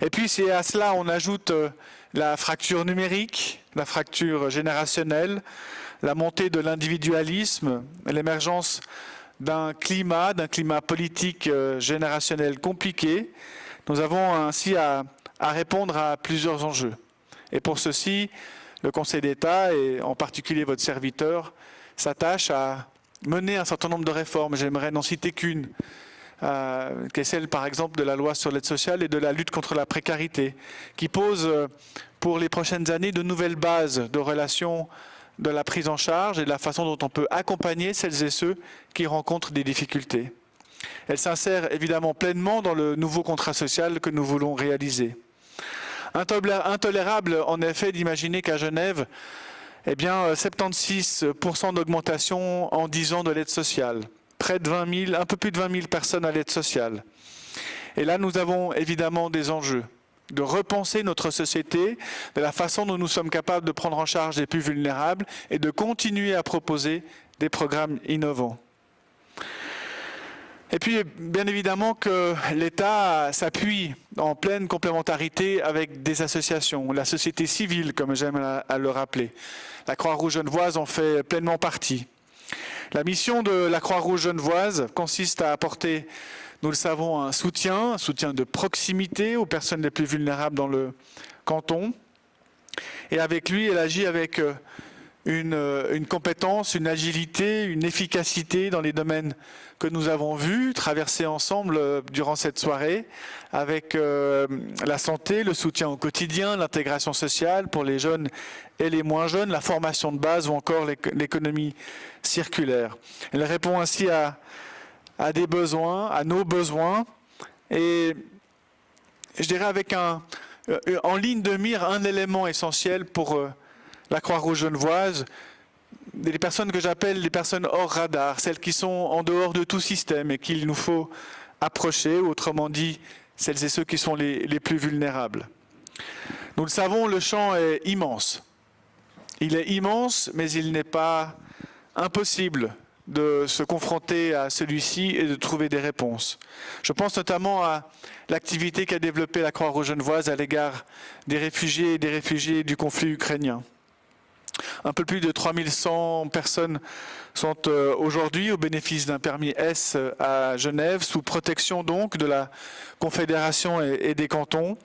Et puis c'est à cela on ajoute la fracture numérique, la fracture générationnelle, la montée de l'individualisme, l'émergence d'un climat politique générationnel compliqué. Nous avons ainsi à répondre à plusieurs enjeux. Et pour ceci, le Conseil d'État, et en particulier votre serviteur, s'attache à mener un certain nombre de réformes. J'aimerais n'en citer qu'une, qui est celle par exemple de la loi sur l'aide sociale et de la lutte contre la précarité, qui pose pour les prochaines années de nouvelles bases de relations de la prise en charge et de la façon dont on peut accompagner celles et ceux qui rencontrent des difficultés. Elle s'insère évidemment pleinement dans le nouveau contrat social que nous voulons réaliser. Intolérable en effet d'imaginer qu'à Genève, 76% d'augmentation en 10 ans de l'aide sociale, près de 20 000, un peu plus de 20 000 personnes à l'aide sociale. Et là, nous avons évidemment des enjeux de repenser notre société, de la façon dont nous sommes capables de prendre en charge les plus vulnérables et de continuer à proposer des programmes innovants. Et puis, bien évidemment que l'État s'appuie en pleine complémentarité avec des associations, la société civile, comme j'aime à le rappeler. La Croix-Rouge genevoise en fait pleinement partie. La mission de la Croix-Rouge genevoise consiste à apporter, nous le savons, un soutien de proximité aux personnes les plus vulnérables dans le canton. Et avec lui, elle agit avec une compétence, une agilité, une efficacité dans les domaines que nous avons vus, traverser ensemble durant cette soirée, avec la santé, le soutien au quotidien, l'intégration sociale pour les jeunes et les moins jeunes, la formation de base ou encore l'économie circulaire. Elle répond ainsi à des besoins, à nos besoins, et je dirais avec en ligne de mire un élément essentiel pour la Croix-Rouge genevoise, des personnes que j'appelle les personnes hors radar, celles qui sont en dehors de tout système et qu'il nous faut approcher, autrement dit, celles et ceux qui sont les plus vulnérables. Nous le savons, le champ est immense. Il est immense, mais il n'est pas impossible de se confronter à celui-ci et de trouver des réponses. Je pense notamment à l'activité qu'a développée la Croix-Rouge genevoise à l'égard des réfugiés et des réfugiés du conflit ukrainien. Un peu plus de 3100 personnes sont aujourd'hui au bénéfice d'un permis S à Genève, sous protection donc de la Confédération et des cantons.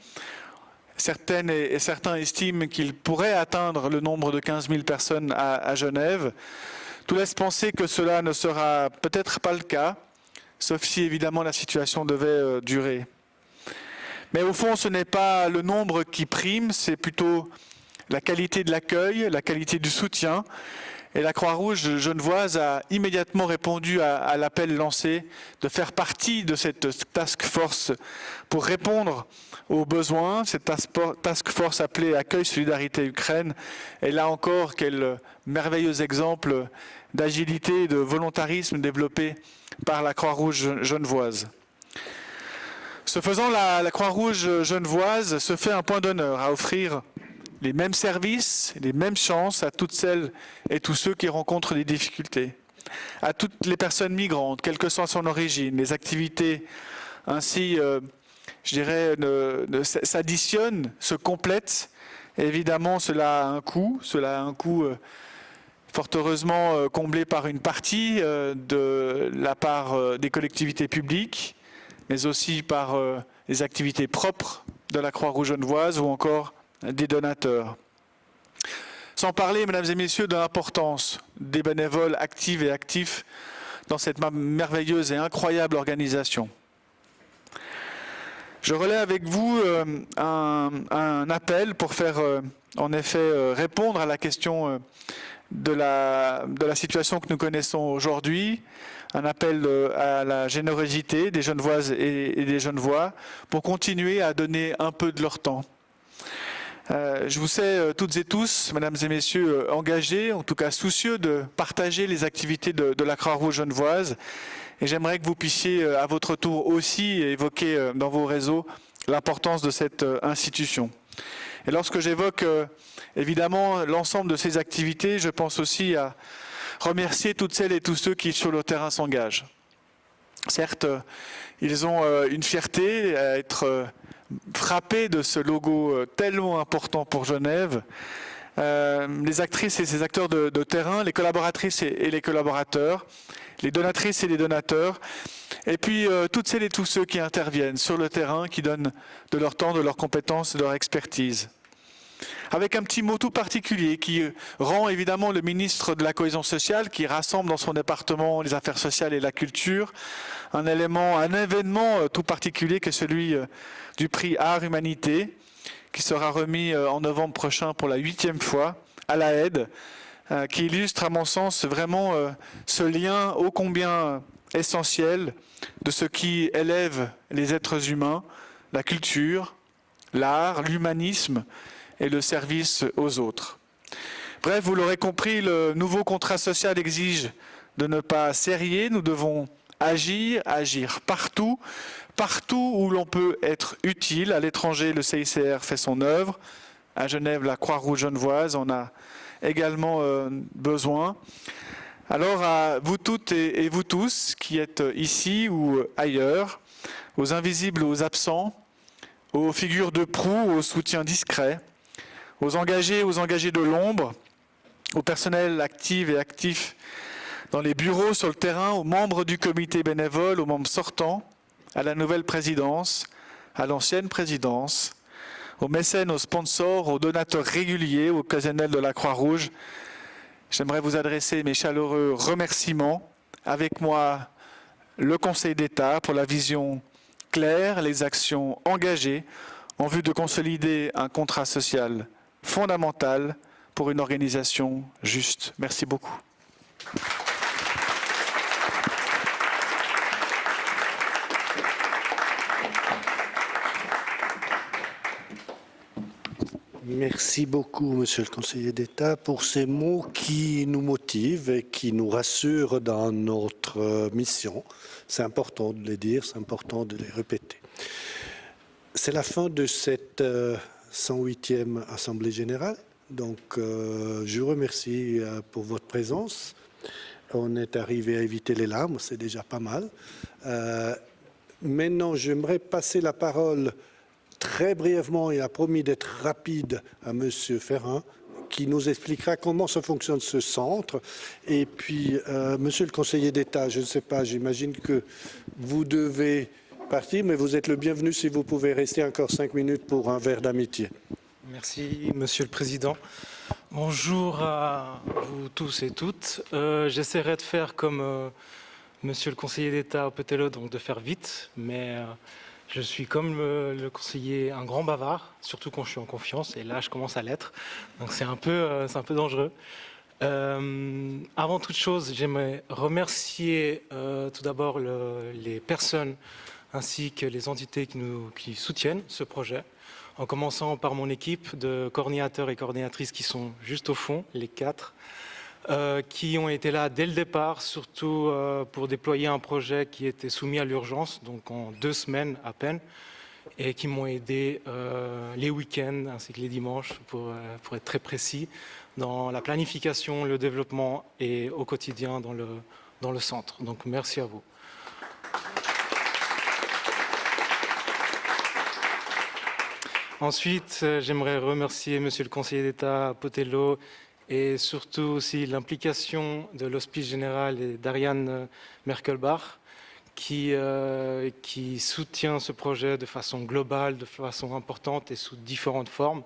Certaines et certains estiment qu'il pourrait atteindre le nombre de 15 000 personnes à Genève. Tout laisse penser que cela ne sera peut-être pas le cas, sauf si évidemment la situation devait durer. Mais au fond, ce n'est pas le nombre qui prime, c'est plutôt la qualité de l'accueil, la qualité du soutien. Et la Croix-Rouge genevoise a immédiatement répondu à l'appel lancé de faire partie de cette task force pour répondre aux besoins. Cette task force appelée Accueil Solidarité Ukraine est là encore quel merveilleux exemple d'agilité et de volontarisme développé par la Croix-Rouge genevoise. Ce faisant, la Croix-Rouge genevoise se fait un point d'honneur à offrir les mêmes services, les mêmes chances à toutes celles et tous ceux qui rencontrent des difficultés, à toutes les personnes migrantes, quelle que soit son origine. Les activités ainsi, je dirais, s'additionnent, se complètent. Et évidemment, cela a un coût. Cela a un coût fort heureusement comblé par une partie de la part des collectivités publiques, mais aussi par les activités propres de la Croix-Rouge genevoise ou encore des donateurs. Sans parler, mesdames et messieurs, de l'importance des bénévoles actifs et actifs dans cette merveilleuse et incroyable organisation. Je relais avec vous un appel pour faire en effet répondre à la question de la situation que nous connaissons aujourd'hui, un appel à la générosité des Genevoises et des Genevois pour continuer à donner un peu de leur temps. Je vous sais toutes et tous, mesdames et messieurs, engagés, en tout cas soucieux de partager les activités de la Croix-Rouge genevoise. Et j'aimerais que vous puissiez à votre tour aussi évoquer dans vos réseaux l'importance de cette institution. Et lorsque j'évoque évidemment l'ensemble de ces activités, je pense aussi à remercier toutes celles et tous ceux qui sur le terrain s'engagent. Certes, ils ont une fierté à être frappés de ce logo tellement important pour Genève. Les actrices et ces acteurs de terrain, les collaboratrices et les collaborateurs, les donatrices et les donateurs, et puis toutes celles et tous ceux qui interviennent sur le terrain, qui donnent de leur temps, de leurs compétences, de leur expertise. Avec un petit mot tout particulier qui rend évidemment le ministre de la Cohésion sociale, qui rassemble dans son département les affaires sociales et la culture, un événement tout particulier que celui du prix Art Humanité, qui sera remis en novembre prochain pour la 8e fois à la Aide, qui illustre à mon sens vraiment ce lien ô combien essentiel de ce qui élève les êtres humains, la culture, l'art, l'humanisme et le service aux autres. Bref, vous l'aurez compris, le nouveau contrat social exige de ne pas serrer, nous devons agir partout où l'on peut être utile. À l'étranger, le CICR fait son œuvre. À Genève, la Croix-Rouge genevoise en a également besoin. Alors à vous toutes et vous tous qui êtes ici ou ailleurs, aux invisibles, aux absents, aux figures de proue, aux soutiens discrets, aux engagés de l'ombre, au personnel actif et actif dans les bureaux, sur le terrain, aux membres du comité bénévole, aux membres sortants, à la nouvelle présidence, à l'ancienne présidence, aux mécènes, aux sponsors, aux donateurs réguliers, aux occasionnels de la Croix-Rouge. J'aimerais vous adresser mes chaleureux remerciements. Avec moi, le Conseil d'État pour la vision claire, les actions engagées en vue de consolider un contrat social fondamental pour une organisation juste. Merci beaucoup. Merci beaucoup, Monsieur le Conseiller d'État, pour ces mots qui nous motivent et qui nous rassurent dans notre mission. C'est important de les dire, c'est important de les répéter. C'est la fin de cette 108e Assemblée générale. Donc, je vous remercie pour votre présence. On est arrivé à éviter les larmes, c'est déjà pas mal. Maintenant, j'aimerais passer la parole très brièvement, il a promis d'être rapide, à Monsieur Ferrin, qui nous expliquera comment ça fonctionne ce centre. Et puis, Monsieur le Conseiller d'État, je ne sais pas, j'imagine que vous devez partir, mais vous êtes le bienvenu si vous pouvez rester encore 5 minutes pour un verre d'amitié. Merci, Monsieur le Président. Bonjour à vous tous et toutes. J'essaierai de faire comme Monsieur le Conseiller d'État Potello, donc de faire vite, mais je suis comme le conseiller un grand bavard, surtout quand je suis en confiance, et là je commence à l'être, donc c'est un peu dangereux. Avant toute chose, j'aimerais remercier tout d'abord les personnes ainsi que les entités qui soutiennent ce projet, en commençant par mon équipe de coordinateurs et coordinatrices qui sont juste au fond, les 4, qui ont été là dès le départ, surtout pour déployer un projet qui était soumis à l'urgence, donc en 2 semaines à peine, et qui m'ont aidé les week-ends ainsi que les dimanches, pour être très précis, dans la planification, le développement et au quotidien dans le centre. Donc merci à vous. Ensuite, j'aimerais remercier Monsieur le Conseiller d'État Potello et surtout aussi l'implication de l'Hospice Général et d'Ariane Merkelbach qui soutient ce projet de façon globale, de façon importante et sous différentes formes,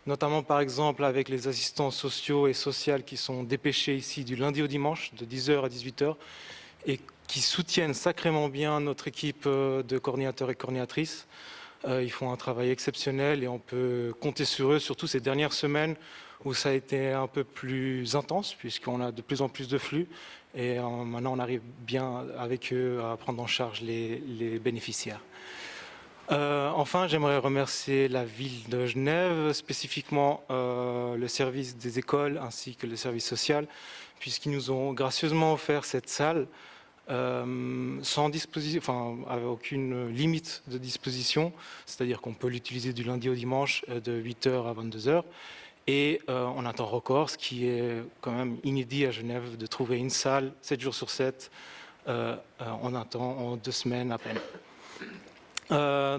notamment par exemple avec les assistants sociaux et sociales qui sont dépêchés ici du lundi au dimanche de 10h à 18h et qui soutiennent sacrément bien notre équipe de coordinateurs et coordinatrices. Ils font un travail exceptionnel et on peut compter sur eux, surtout ces dernières semaines où ça a été un peu plus intense puisqu'on a de plus en plus de flux et maintenant on arrive bien avec eux à prendre en charge les bénéficiaires. Enfin, j'aimerais remercier la ville de Genève, spécifiquement le service des écoles ainsi que le service social, puisqu'ils nous ont gracieusement offert cette salle sans avec aucune limite de disposition, c'est-à-dire qu'on peut l'utiliser du lundi au dimanche de 8h à 22h. Et on attend record, ce qui est quand même inédit à Genève, de trouver une salle 7 jours sur 7 en 2 semaines à peine.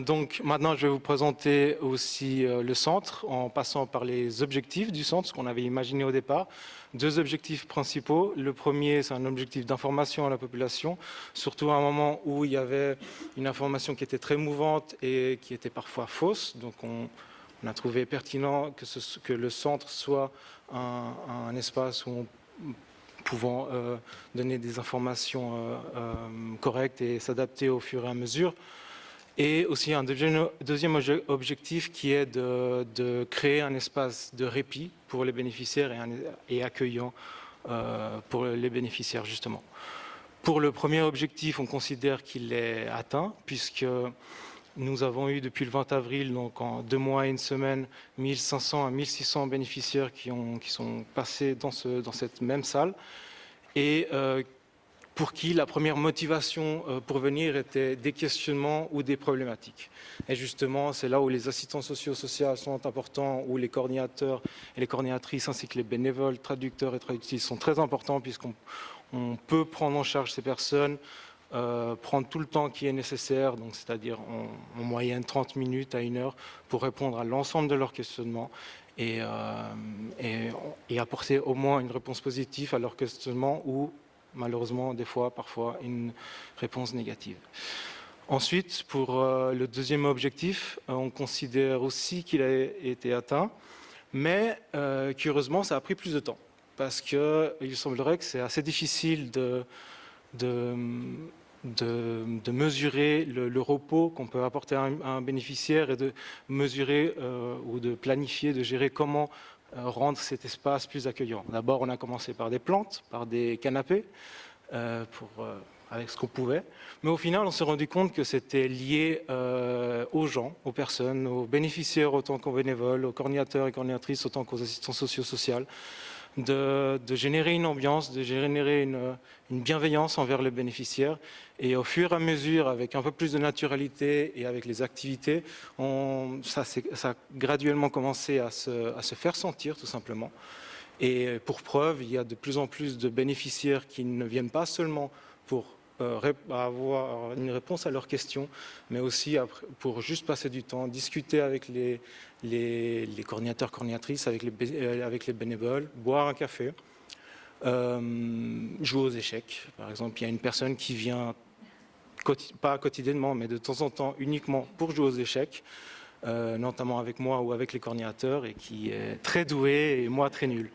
Donc maintenant, je vais vous présenter aussi le centre en passant par les objectifs du centre, ce qu'on avait imaginé au départ. 2 objectifs principaux. Le premier, c'est un objectif d'information à la population, surtout à un moment où il y avait une information qui était très mouvante et qui était parfois fausse. Donc on a trouvé pertinent que le centre soit un espace où on pouvant donner des informations correctes et s'adapter au fur et à mesure. Et aussi un deuxième objectif qui est de créer un espace de répit pour les bénéficiaires et accueillant pour les bénéficiaires justement. Pour le premier objectif, on considère qu'il est atteint puisque nous avons eu depuis le 20 avril, donc en 2 mois et 1 semaine, 1500 à 1600 bénéficiaires qui sont passés dans cette même salle et pour qui la première motivation pour venir était des questionnements ou des problématiques. Et justement, c'est là où les assistants sociaux-sociaux sont importants, où les coordinateurs et les coordinatrices, ainsi que les bénévoles, traducteurs et traductrices sont très importants, puisqu'on peut prendre en charge ces personnes, prendre tout le temps qui est nécessaire, donc c'est-à-dire en moyenne 30 minutes à 1 heure, pour répondre à l'ensemble de leurs questionnements et apporter au moins une réponse positive à leurs questionnements ou malheureusement, parfois, une réponse négative. Ensuite, pour le deuxième objectif, on considère aussi qu'il a été atteint, mais curieusement, ça a pris plus de temps, parce qu'il semblerait que c'est assez difficile de mesurer le repos qu'on peut apporter à un bénéficiaire et de mesurer ou de planifier, de gérer comment rendre cet espace plus accueillant. D'abord, on a commencé par des plantes, par des canapés, avec ce qu'on pouvait. Mais au final, on s'est rendu compte que c'était lié aux gens, aux personnes, aux bénéficiaires autant qu'aux bénévoles, aux coordinateurs et coordinatrices autant qu'aux assistants sociaux-sociaux, de générer une ambiance, de générer une bienveillance envers les bénéficiaires. Et au fur et à mesure, avec un peu plus de naturalité et avec les activités, ça a graduellement commencé à se faire sentir, tout simplement. Et pour preuve, il y a de plus en plus de bénéficiaires qui ne viennent pas seulement pour avoir une réponse à leurs questions, mais aussi pour juste passer du temps, discuter avec les coordinateurs, coordinatrices, avec les bénévoles, boire un café, jouer aux échecs. Par exemple, il y a une personne qui vient, pas quotidiennement, mais de temps en temps, uniquement pour jouer aux échecs, notamment avec moi ou avec les coordinateurs, et qui est très doué et moi très nul.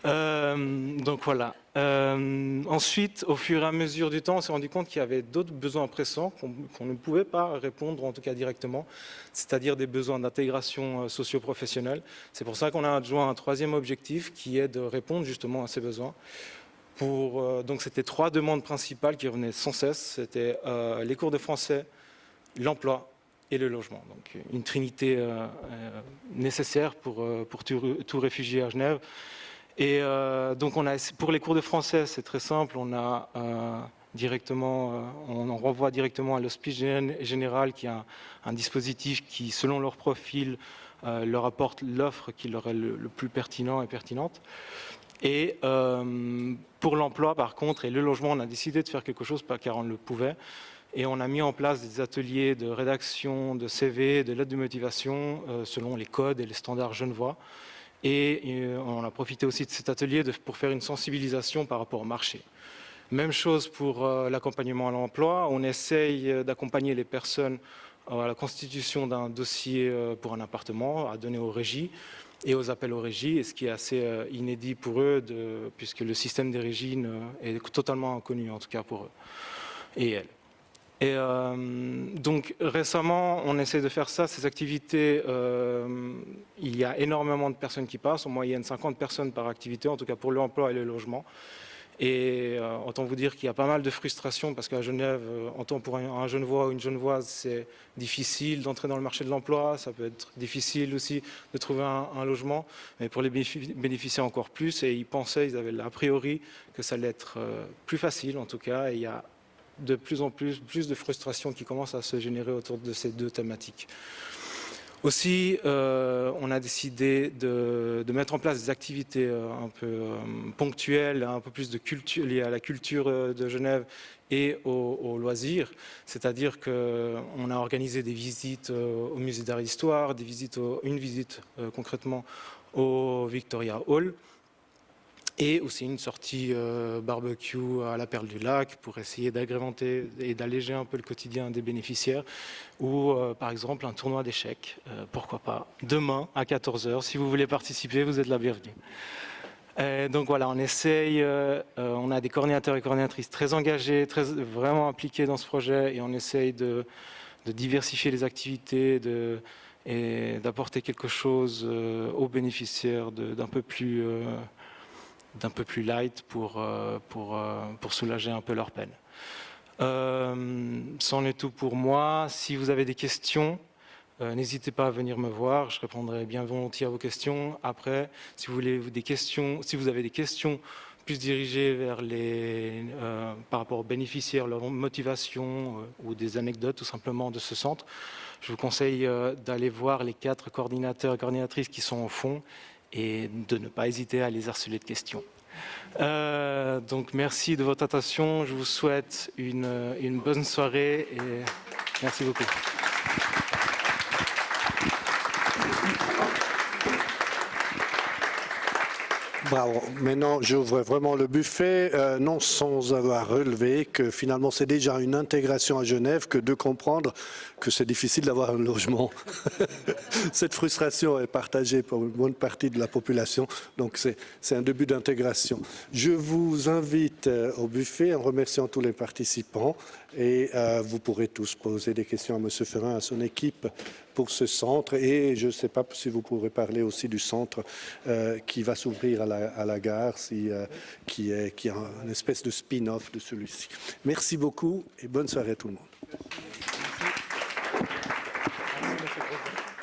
Donc voilà. Ensuite, au fur et à mesure du temps, on s'est rendu compte qu'il y avait d'autres besoins pressants qu'on ne pouvait pas répondre, en tout cas directement, c'est-à-dire des besoins d'intégration socio-professionnelle. C'est pour ça qu'on a adjoint un troisième objectif qui est de répondre justement à ces besoins. Donc c'était 3 demandes principales qui revenaient sans cesse. C'était les cours de français, l'emploi et le logement. Donc une trinité nécessaire pour tout réfugié à Genève. Et donc pour les cours de français, c'est très simple, on en renvoie directement à l'Hospice général qui a un dispositif qui, selon leur profil, leur apporte l'offre qui leur est le plus pertinent et pertinente. Et pour l'emploi, par contre, et le logement, on a décidé de faire quelque chose car on le pouvait. Et on a mis en place des ateliers de rédaction, de CV, de lettres de motivation, selon les codes et les standards genevois. Et on a profité aussi de cet atelier pour faire une sensibilisation par rapport au marché. Même chose pour l'accompagnement à l'emploi. On essaye d'accompagner les personnes à la constitution d'un dossier pour un appartement à donner aux régies et aux appels aux régies, et ce qui est assez inédit pour eux, puisque le système des régies est totalement inconnu, en tout cas pour eux et elles. Et donc récemment, on essaie de faire ça, ces activités. Il y a énormément de personnes qui passent, en moyenne 50 personnes par activité, en tout cas pour l'emploi et le logement. Et autant vous dire qu'il y a pas mal de frustration parce qu'à Genève, autant pour un Genevois ou une Genevoise, c'est difficile d'entrer dans le marché de l'emploi. Ça peut être difficile aussi de trouver un logement, mais pour les bénéficiaires encore plus. Et ils pensaient, ils avaient l'a priori que ça allait être plus facile en tout cas. Et il y a de plus en plus de frustration qui commence à se générer autour de ces deux thématiques. Aussi, on a décidé de mettre en place des activités un peu ponctuelles, un peu plus de culture, liées à la culture de Genève et aux loisirs. C'est-à-dire qu'on a organisé des visites au musée d'art et d'histoire, une visite concrètement au Victoria Hall, et aussi une sortie barbecue à la Perle du Lac pour essayer d'agrémenter et d'alléger un peu le quotidien des bénéficiaires, ou par exemple un tournoi d'échecs, pourquoi pas, demain à 14h. Si vous voulez participer, vous êtes la bienvenue. Donc voilà, on essaye, on a des coordinateurs et coordinatrices très engagés, vraiment impliqués dans ce projet, et on essaye de diversifier les activités, et d'apporter quelque chose aux bénéficiaires d'un peu plus light pour soulager un peu leur peine. C'en est tout pour moi. Si vous avez des questions, n'hésitez pas à venir me voir. Je répondrai bien volontiers à vos questions. Après, si vous avez des questions plus dirigées vers par rapport aux bénéficiaires, leur motivation ou des anecdotes tout simplement de ce centre, je vous conseille d'aller voir les 4 coordinateurs et coordinatrices qui sont au fond, et de ne pas hésiter à les harceler de questions. Donc merci de votre attention, je vous souhaite une bonne soirée et merci beaucoup. Bravo. Maintenant, j'ouvre vraiment le buffet, non sans avoir relevé que finalement c'est déjà une intégration à Genève que de comprendre que c'est difficile d'avoir un logement. Cette frustration est partagée par une bonne partie de la population, donc c'est un début d'intégration. Je vous invite au buffet en remerciant tous les participants, et vous pourrez tous poser des questions à M. Ferrin, à son équipe, pour ce centre, et je ne sais pas si vous pourrez parler aussi du centre qui va s'ouvrir à la gare, qui est une espèce de spin-off de celui-ci. Merci beaucoup et bonne soirée à tout le monde. Merci, M. le Président.